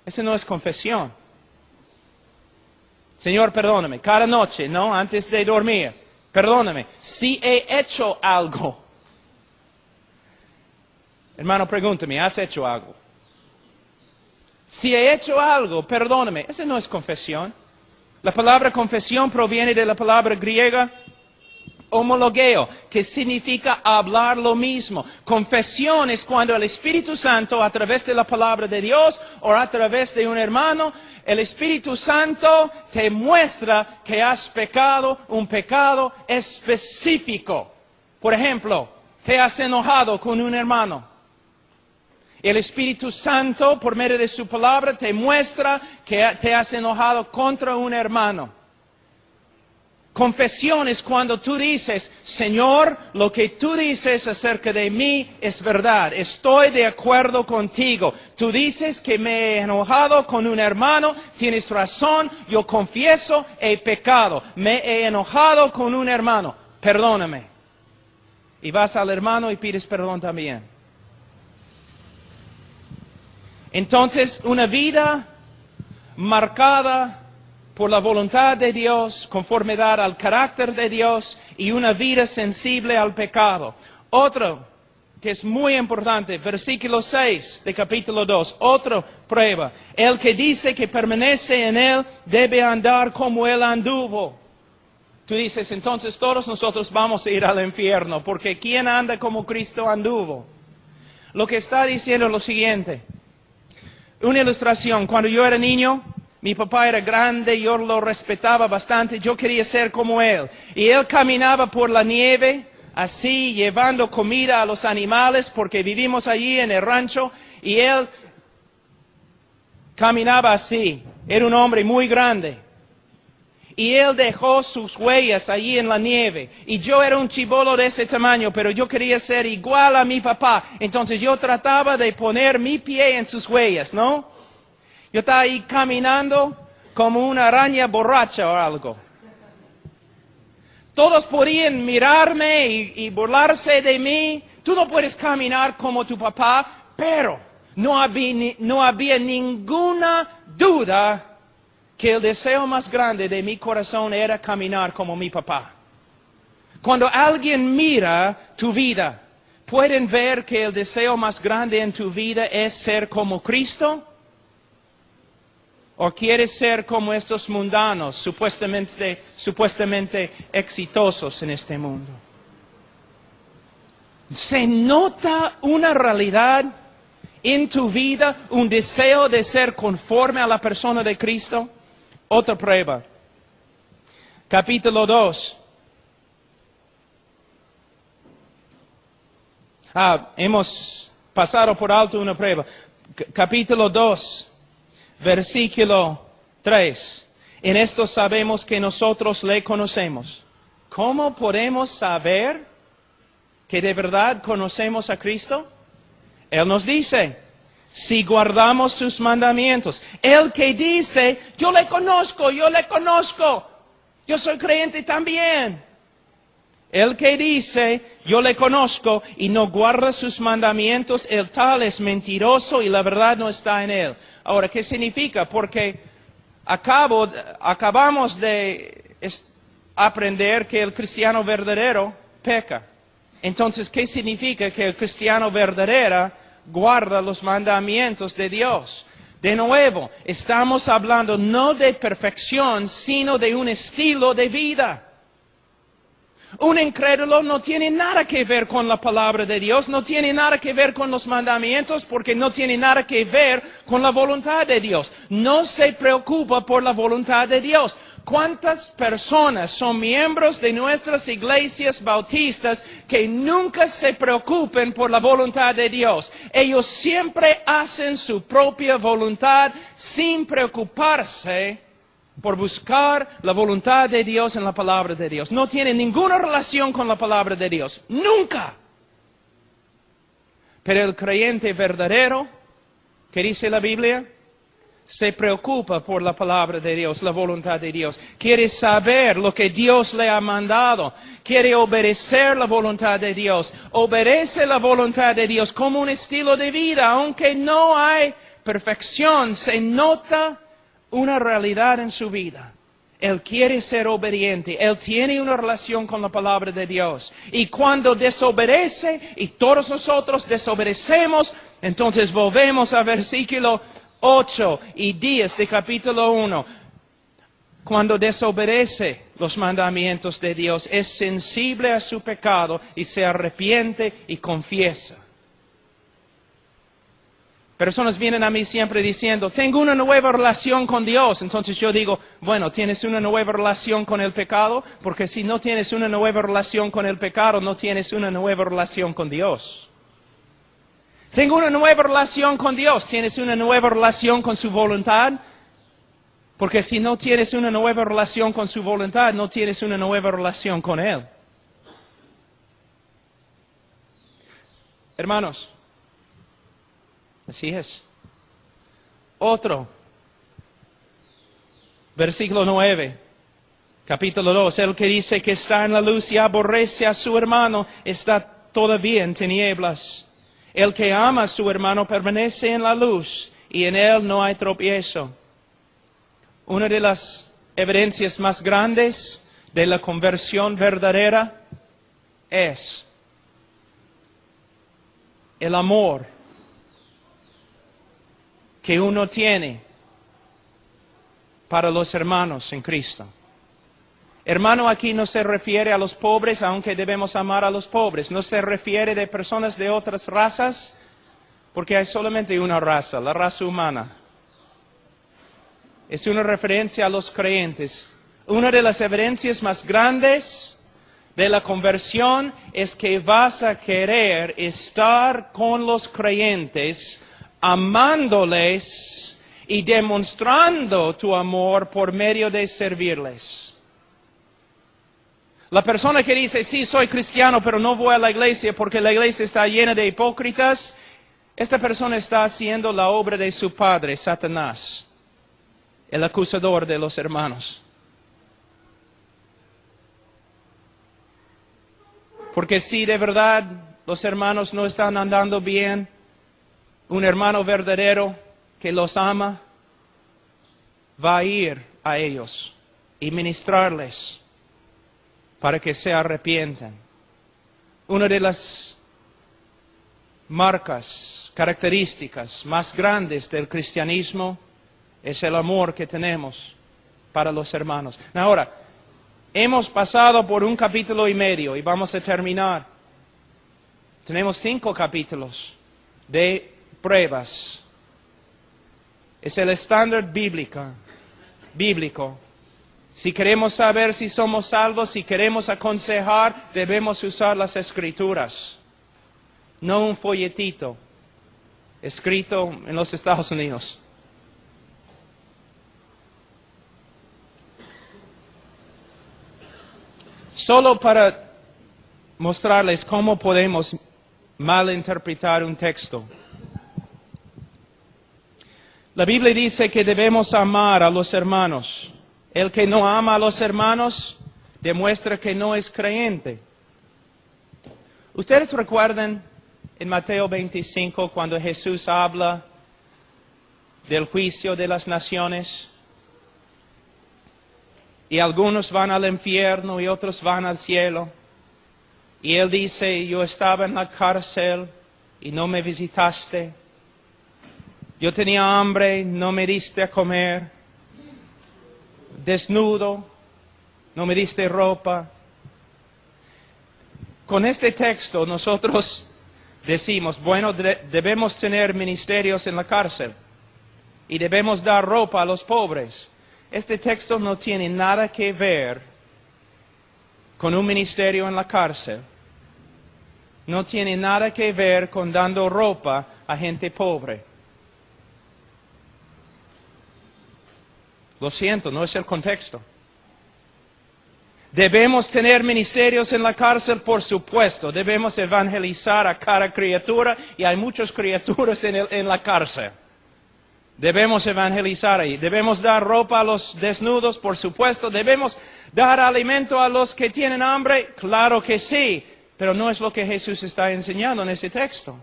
Esa no es confesión. Señor, perdóname, cada noche, ¿no? Antes de dormir, perdóname, si he hecho algo. Hermano, pregúntame, ¿has hecho algo? Si he hecho algo, perdóname. Esa no es confesión. La palabra confesión proviene de la palabra griega homologeo, que significa hablar lo mismo. Confesión es cuando el Espíritu Santo, a través de la palabra de Dios o a través de un hermano, el Espíritu Santo te muestra que has pecado un pecado específico. Por ejemplo, te has enojado con un hermano. El Espíritu Santo, por medio de su palabra, te muestra que te has enojado contra un hermano. Confesión es cuando tú dices, Señor, lo que tú dices acerca de mí es verdad. Estoy de acuerdo contigo. Tú dices que me he enojado con un hermano. Tienes razón. Yo confieso, he pecado. Me he enojado con un hermano. Perdóname. Y vas al hermano y pides perdón también. Entonces, una vida marcada por la voluntad de Dios, conformidad al carácter de Dios y una vida sensible al pecado. Otro que es muy importante, versículo 6 de capítulo 2, otra prueba. El que dice que permanece en Él debe andar como Él anduvo. Tú dices, entonces todos nosotros vamos a ir al infierno, porque ¿quién anda como Cristo anduvo? Lo que está diciendo es lo siguiente. Una ilustración, cuando yo era niño, mi papá era grande, yo lo respetaba bastante, yo quería ser como él. Y él caminaba por la nieve, así, llevando comida a los animales, porque vivimos allí en el rancho, y él caminaba así. Era un hombre muy grande. Y él dejó sus huellas allí en la nieve. Y yo era un chibolo de ese tamaño, pero yo quería ser igual a mi papá. Entonces yo trataba de poner mi pie en sus huellas, ¿no? Yo estaba ahí caminando como una araña borracha o algo. Todos podían mirarme y burlarse de mí. Tú no puedes caminar como tu papá, pero no había ninguna duda que el deseo más grande de mi corazón era caminar como mi papá. Cuando alguien mira tu vida, ¿pueden ver que el deseo más grande en tu vida es ser como Cristo? ¿O quieres ser como estos mundanos, supuestamente exitosos en este mundo? ¿Se nota una realidad en tu vida, un deseo de ser conforme a la persona de Cristo? Otra prueba. Capítulo 2. Hemos pasado por alto una prueba. Capítulo 2. Versículo 3. En esto sabemos que nosotros le conocemos. ¿Cómo podemos saber que de verdad conocemos a Cristo? Él nos dice, si guardamos sus mandamientos. El que dice, yo le conozco, yo soy creyente también. El que dice, yo le conozco y no guarda sus mandamientos, el tal es mentiroso y la verdad no está en él. Ahora, ¿qué significa? Porque acabamos de aprender que el cristiano verdadero peca. Entonces, ¿qué significa que el cristiano verdadero guarda los mandamientos de Dios? De nuevo, estamos hablando no de perfección, sino de un estilo de vida. Un incrédulo no tiene nada que ver con la palabra de Dios, no tiene nada que ver con los mandamientos, porque no tiene nada que ver con la voluntad de Dios. No se preocupa por la voluntad de Dios. ¿Cuántas personas son miembros de nuestras iglesias bautistas que nunca se preocupen por la voluntad de Dios? Ellos siempre hacen su propia voluntad sin preocuparse por buscar la voluntad de Dios en la palabra de Dios. No tienen ninguna relación con la palabra de Dios. ¡Nunca! Pero el creyente verdadero, ¿qué dice la Biblia? Se preocupa por la palabra de Dios, la voluntad de Dios. Quiere saber lo que Dios le ha mandado. Quiere obedecer la voluntad de Dios. Obedece la voluntad de Dios como un estilo de vida. Aunque no hay perfección, se nota una realidad en su vida. Él quiere ser obediente. Él tiene una relación con la palabra de Dios. Y cuando desobedece, y todos nosotros desobedecemos, entonces volvemos a versículo 8 y 10 de capítulo 1. Cuando desobedece los mandamientos de Dios, es sensible a su pecado y se arrepiente y confiesa. Personas vienen a mí siempre diciendo, tengo una nueva relación con Dios. Entonces yo digo, bueno, ¿tienes una nueva relación con el pecado? Porque si no tienes una nueva relación con el pecado, no tienes una nueva relación con Dios. Tengo una nueva relación con Dios. ¿Tienes una nueva relación con su voluntad? Porque si no tienes una nueva relación con su voluntad, no tienes una nueva relación con Él. Hermanos, así es. Otro. Versículo 9. Capítulo 2. El que dice que está en la luz y aborrece a su hermano está todavía en tinieblas. El que ama a su hermano permanece en la luz y en él no hay tropiezo. Una de las evidencias más grandes de la conversión verdadera es el amor que uno tiene para los hermanos en Cristo. Hermano aquí no se refiere a los pobres, aunque debemos amar a los pobres. No se refiere de personas de otras razas, porque hay solamente una raza, la raza humana. Es una referencia a los creyentes. Una de las evidencias más grandes de la conversión es que vas a querer estar con los creyentes, amándoles y demostrando tu amor por medio de servirles. La persona que dice, sí, soy cristiano, pero no voy a la iglesia porque la iglesia está llena de hipócritas, esta persona está haciendo la obra de su padre, Satanás, el acusador de los hermanos. Porque si de verdad los hermanos no están andando bien, un hermano verdadero que los ama va a ir a ellos y ministrarles para que se arrepientan. Una de las marcas, características más grandes del cristianismo es el amor que tenemos para los hermanos. Ahora, hemos pasado por 1 capítulo y medio y vamos a terminar. Tenemos 5 capítulos de pruebas. Es el estándar bíblico. Si queremos saber si somos salvos, si queremos aconsejar, debemos usar las Escrituras. No un folletito escrito en los Estados Unidos. Solo para mostrarles cómo podemos malinterpretar un texto. La Biblia dice que debemos amar a los hermanos. El que no ama a los hermanos demuestra que no es creyente. ¿Ustedes recuerdan en Mateo 25 cuando Jesús habla del juicio de las naciones? Y algunos van al infierno y otros van al cielo. Y Él dice, yo estaba en la cárcel y no me visitaste. Yo tenía hambre, no me diste a comer. Desnudo, no me diste ropa. con este texto nosotros decimos, bueno, debemos tener ministerios en la cárcel y debemos dar ropa a los pobres. Este texto no tiene nada que ver con un ministerio en la cárcel. No tiene nada que ver con dando ropa a gente pobre. Lo siento, no es el contexto. Debemos tener ministerios en la cárcel, por supuesto. Debemos evangelizar a cada criatura y hay muchas criaturas en la cárcel. Debemos evangelizar ahí. Debemos dar ropa a los desnudos, por supuesto. Debemos dar alimento a los que tienen hambre, claro que sí. Pero no es lo que Jesús está enseñando en ese texto.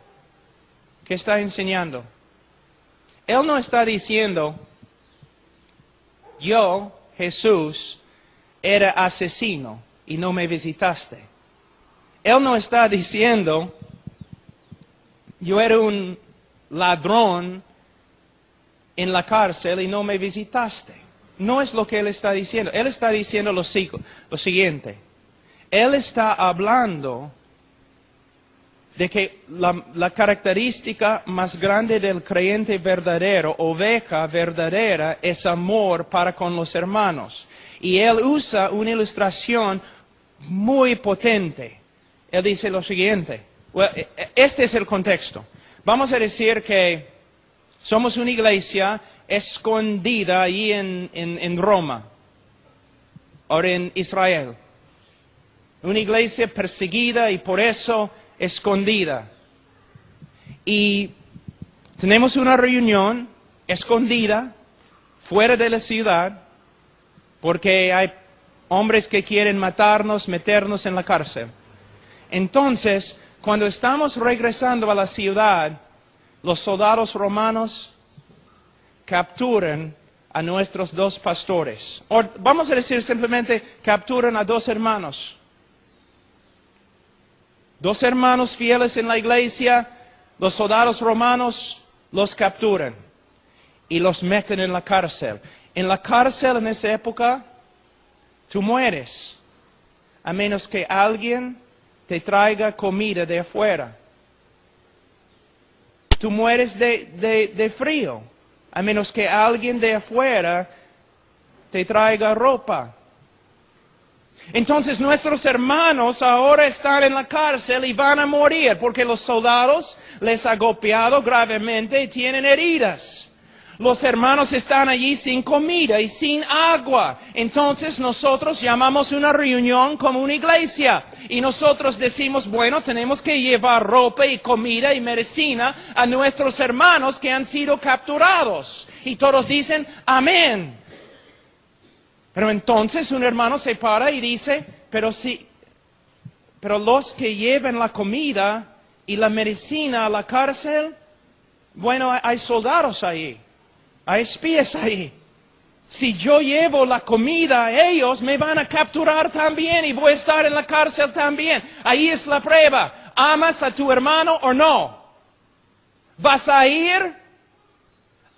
¿Qué está enseñando? Él no está diciendo, yo, Jesús, era asesino y no me visitaste. Él no está diciendo, yo era un ladrón en la cárcel y no me visitaste. No es lo que Él está diciendo. Él está diciendo lo siguiente. Él está hablando de que la característica más grande del creyente verdadero, oveja verdadera, es amor para con los hermanos. Y Él usa una ilustración muy potente. Él dice lo siguiente. Este es el contexto. Vamos a decir que somos una iglesia escondida ahí en Roma, o en Israel. Una iglesia perseguida y por eso escondida. Y tenemos una reunión escondida, fuera de la ciudad, porque hay hombres que quieren matarnos, meternos en la cárcel. Entonces, cuando estamos regresando a la ciudad, los soldados romanos capturan a nuestros dos pastores. O vamos a decir simplemente, capturan a dos hermanos. Dos hermanos fieles en la iglesia, los soldados romanos los capturan y los meten en la cárcel. En la cárcel en esa época, tú mueres, a menos que alguien te traiga comida de afuera. Tú mueres de frío, a menos que alguien de afuera te traiga ropa. Entonces nuestros hermanos ahora están en la cárcel y van a morir porque los soldados les han golpeado gravemente y tienen heridas. Los hermanos están allí sin comida y sin agua. Entonces nosotros llamamos una reunión como una iglesia. Y nosotros decimos, bueno, tenemos que llevar ropa y comida y medicina a nuestros hermanos que han sido capturados. Y todos dicen, amén. Pero entonces un hermano se para y dice, pero los que lleven la comida y la medicina a la cárcel, bueno, hay soldados ahí, hay espías ahí. Si yo llevo la comida a ellos, me van a capturar también y voy a estar en la cárcel también. Ahí es la prueba. ¿Amas a tu hermano o no? ¿Vas a ir?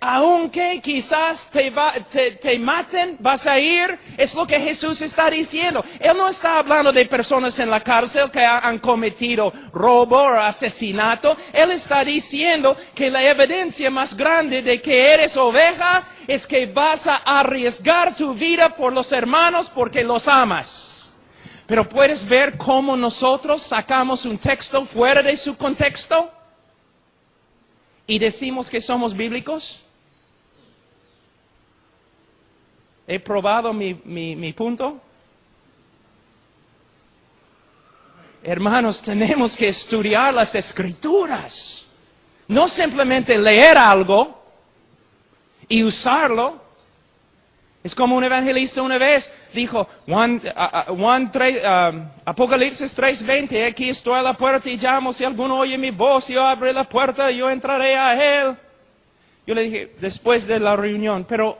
Aunque quizás te maten, vas a ir. Es lo que Jesús está diciendo. Él no está hablando de personas en la cárcel que han cometido robo o asesinato. Él está diciendo que la evidencia más grande de que eres oveja es que vas a arriesgar tu vida por los hermanos porque los amas. Pero puedes ver cómo nosotros sacamos un texto fuera de su contexto y decimos que somos bíblicos. ¿He probado mi punto? Hermanos, tenemos que estudiar las Escrituras. No simplemente leer algo y usarlo. Es como un evangelista una vez dijo, Apocalipsis 3:20, aquí estoy a la puerta y llamo, si alguno oye mi voz, yo abriré la puerta, yo entraré a él. Yo le dije, después de la reunión, pero,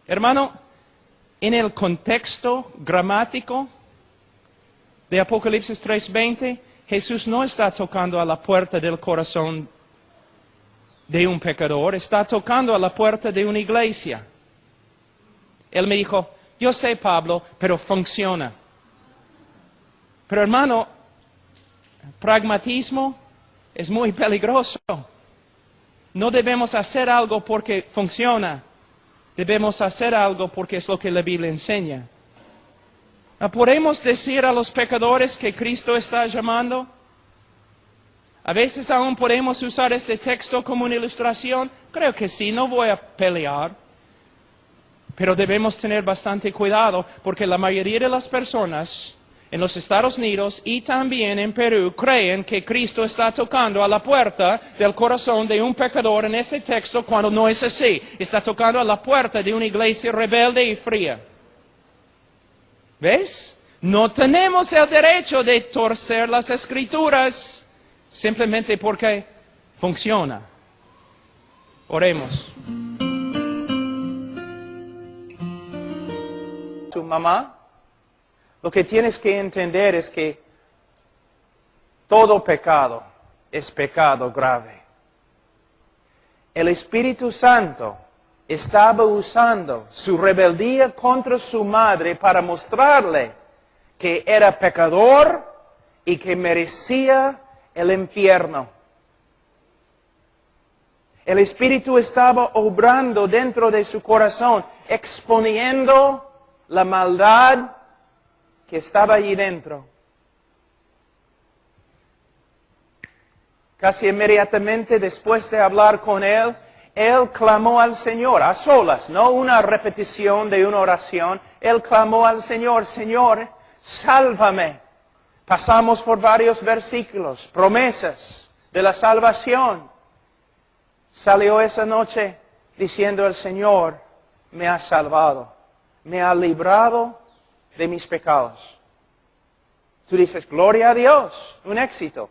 hermano, en el contexto gramático de Apocalipsis 3:20, Jesús no está tocando a la puerta del corazón de un pecador, está tocando a la puerta de una iglesia. Él me dijo, yo sé, Pablo, pero funciona. Pero hermano, pragmatismo es muy peligroso. No debemos hacer algo porque funciona. Debemos hacer algo porque es lo que la Biblia enseña. ¿No podemos decir a los pecadores que Cristo está llamando? A veces aún podemos usar este texto como una ilustración. Creo que sí, no voy a pelear. Pero debemos tener bastante cuidado porque la mayoría de las personas en los Estados Unidos y también en Perú creen que Cristo está tocando a la puerta del corazón de un pecador en ese texto cuando no es así. Está tocando a la puerta de una iglesia rebelde y fría. ¿Ves? No tenemos el derecho de torcer las Escrituras simplemente porque funciona. Oremos. Tu mamá, lo que tienes que entender es que todo pecado es pecado grave. El Espíritu Santo estaba usando su rebeldía contra su madre para mostrarle que era pecador y que merecía el infierno. El Espíritu estaba obrando dentro de su corazón, exponiendo la maldad que estaba allí dentro. Casi inmediatamente después de hablar con él, él clamó al Señor, a solas, no una repetición de una oración. Él clamó al Señor, Señor, sálvame. Pasamos por varios versículos, promesas de la salvación. Salió esa noche diciendo el Señor, me ha salvado, me ha librado de mis pecados. Tú dices, gloria a Dios, un éxito.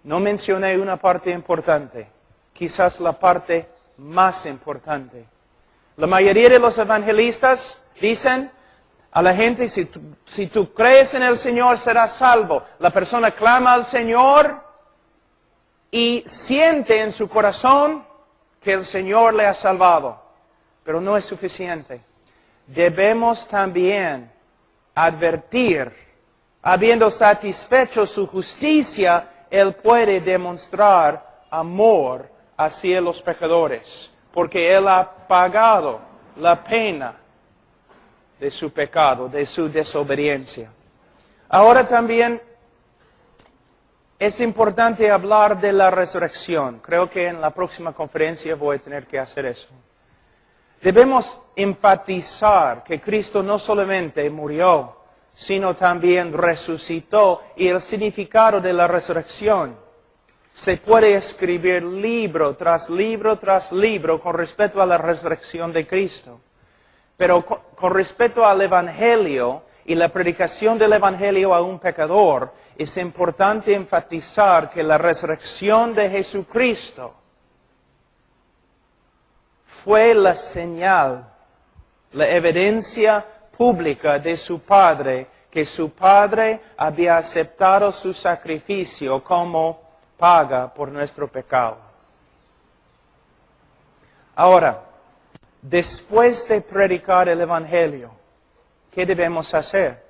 No mencioné una parte importante, quizás la parte más importante. La mayoría de los evangelistas dicen a la gente, si tú crees en el Señor serás salvo. La persona clama al Señor y siente en su corazón que el Señor le ha salvado. Pero no es suficiente. Debemos también advertir, habiendo satisfecho su justicia, Él puede demostrar amor hacia los pecadores, porque Él ha pagado la pena de su pecado, de su desobediencia. Ahora también es importante hablar de la resurrección. Creo que en la próxima conferencia voy a tener que hacer eso. Debemos enfatizar que Cristo no solamente murió, sino también resucitó, y el significado de la resurrección. Se puede escribir libro tras libro tras libro con respecto a la resurrección de Cristo. Pero con respecto al Evangelio y la predicación del Evangelio a un pecador, es importante enfatizar que la resurrección de Jesucristo fue la señal, la evidencia pública de su Padre, que su Padre había aceptado su sacrificio como paga por nuestro pecado. Ahora, después de predicar el Evangelio, ¿qué debemos hacer?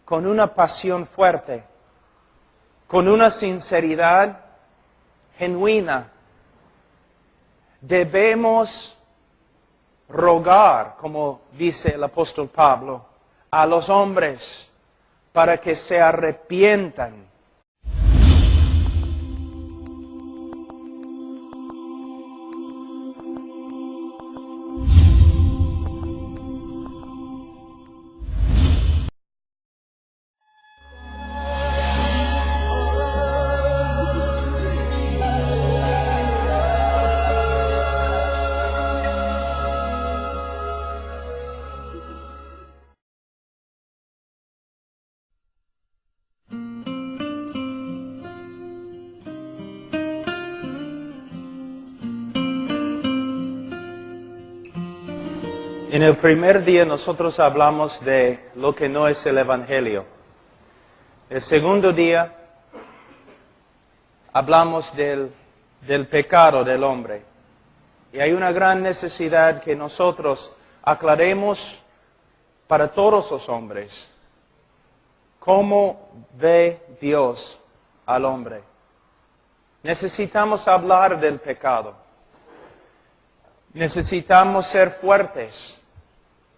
Con una pasión fuerte, con una sinceridad genuina, debemos rogar, como dice el apóstol Pablo, a los hombres para que se arrepientan. En el primer día nosotros hablamos de lo que no es el Evangelio. El segundo día hablamos del pecado del hombre. Y hay una gran necesidad que nosotros aclaremos para todos los hombres. ¿Cómo ve Dios al hombre? Necesitamos hablar del pecado. Necesitamos ser fuertes.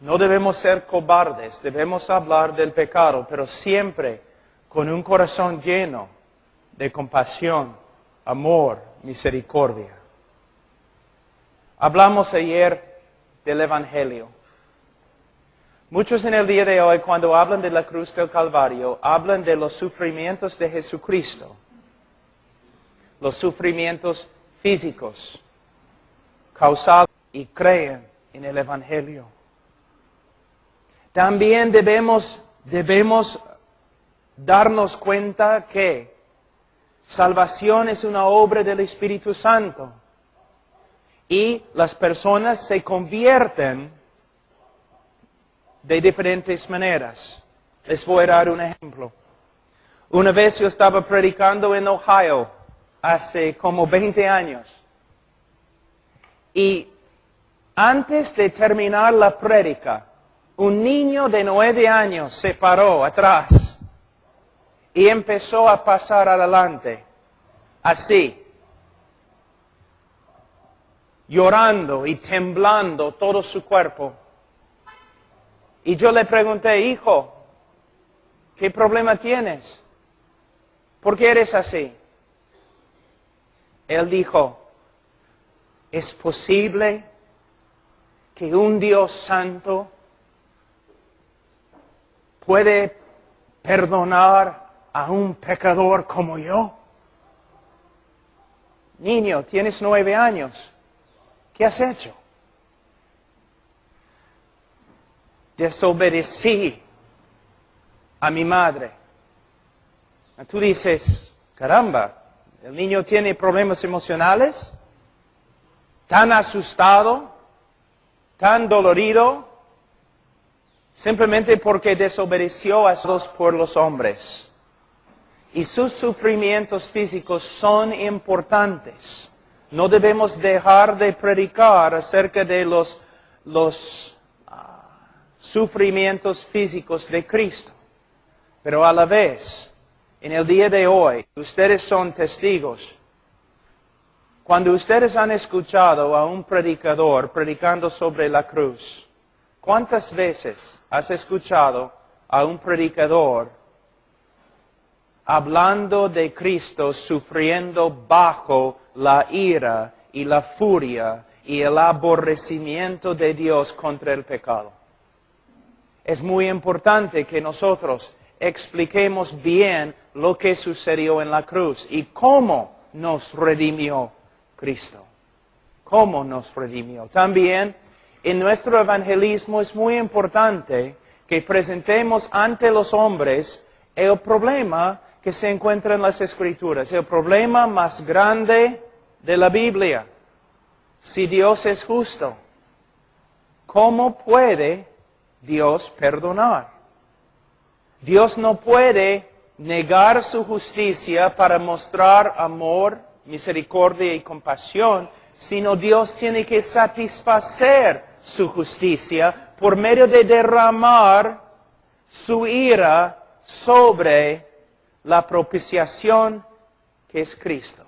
No debemos ser cobardes. Debemos hablar del pecado, pero siempre con un corazón lleno de compasión, amor, misericordia. Hablamos ayer del Evangelio. Muchos en el día de hoy, cuando hablan de la cruz del Calvario, hablan de los sufrimientos de Jesucristo. Los sufrimientos físicos causados y creen en el Evangelio. También debemos darnos cuenta que salvación es una obra del Espíritu Santo y las personas se convierten de diferentes maneras. Les voy a dar un ejemplo. Una vez yo estaba predicando en Ohio, hace como 20 años. Y antes de terminar la prédica, un niño de 9 años se paró atrás y empezó a pasar adelante, así, llorando y temblando todo su cuerpo. Y yo le pregunté, hijo, ¿qué problema tienes? ¿Por qué eres así? Él dijo, ¿es posible que un Dios santo puede perdonar a un pecador como yo? Niño, tienes 9 años. ¿Qué has hecho? Desobedecí a mi madre. Tú dices, caramba, el niño tiene problemas emocionales, tan asustado, tan dolorido, simplemente porque desobedeció a Dios por los hombres. Y sus sufrimientos físicos son importantes. No debemos dejar de predicar acerca de los sufrimientos físicos de Cristo. Pero a la vez, en el día de hoy, ustedes son testigos. Cuando ustedes han escuchado a un predicador predicando sobre la cruz, ¿cuántas veces has escuchado a un predicador hablando de Cristo sufriendo bajo la ira y la furia y el aborrecimiento de Dios contra el pecado? Es muy importante que nosotros expliquemos bien lo que sucedió en la cruz y cómo nos redimió Cristo. Cómo nos redimió. También en nuestro evangelismo es muy importante que presentemos ante los hombres el problema que se encuentra en las Escrituras, el problema más grande de la Biblia. Si Dios es justo, ¿cómo puede Dios perdonar? Dios no puede negar su justicia para mostrar amor, misericordia y compasión, sino Dios tiene que satisfacer su justicia por medio de derramar su ira sobre la propiciación que es Cristo.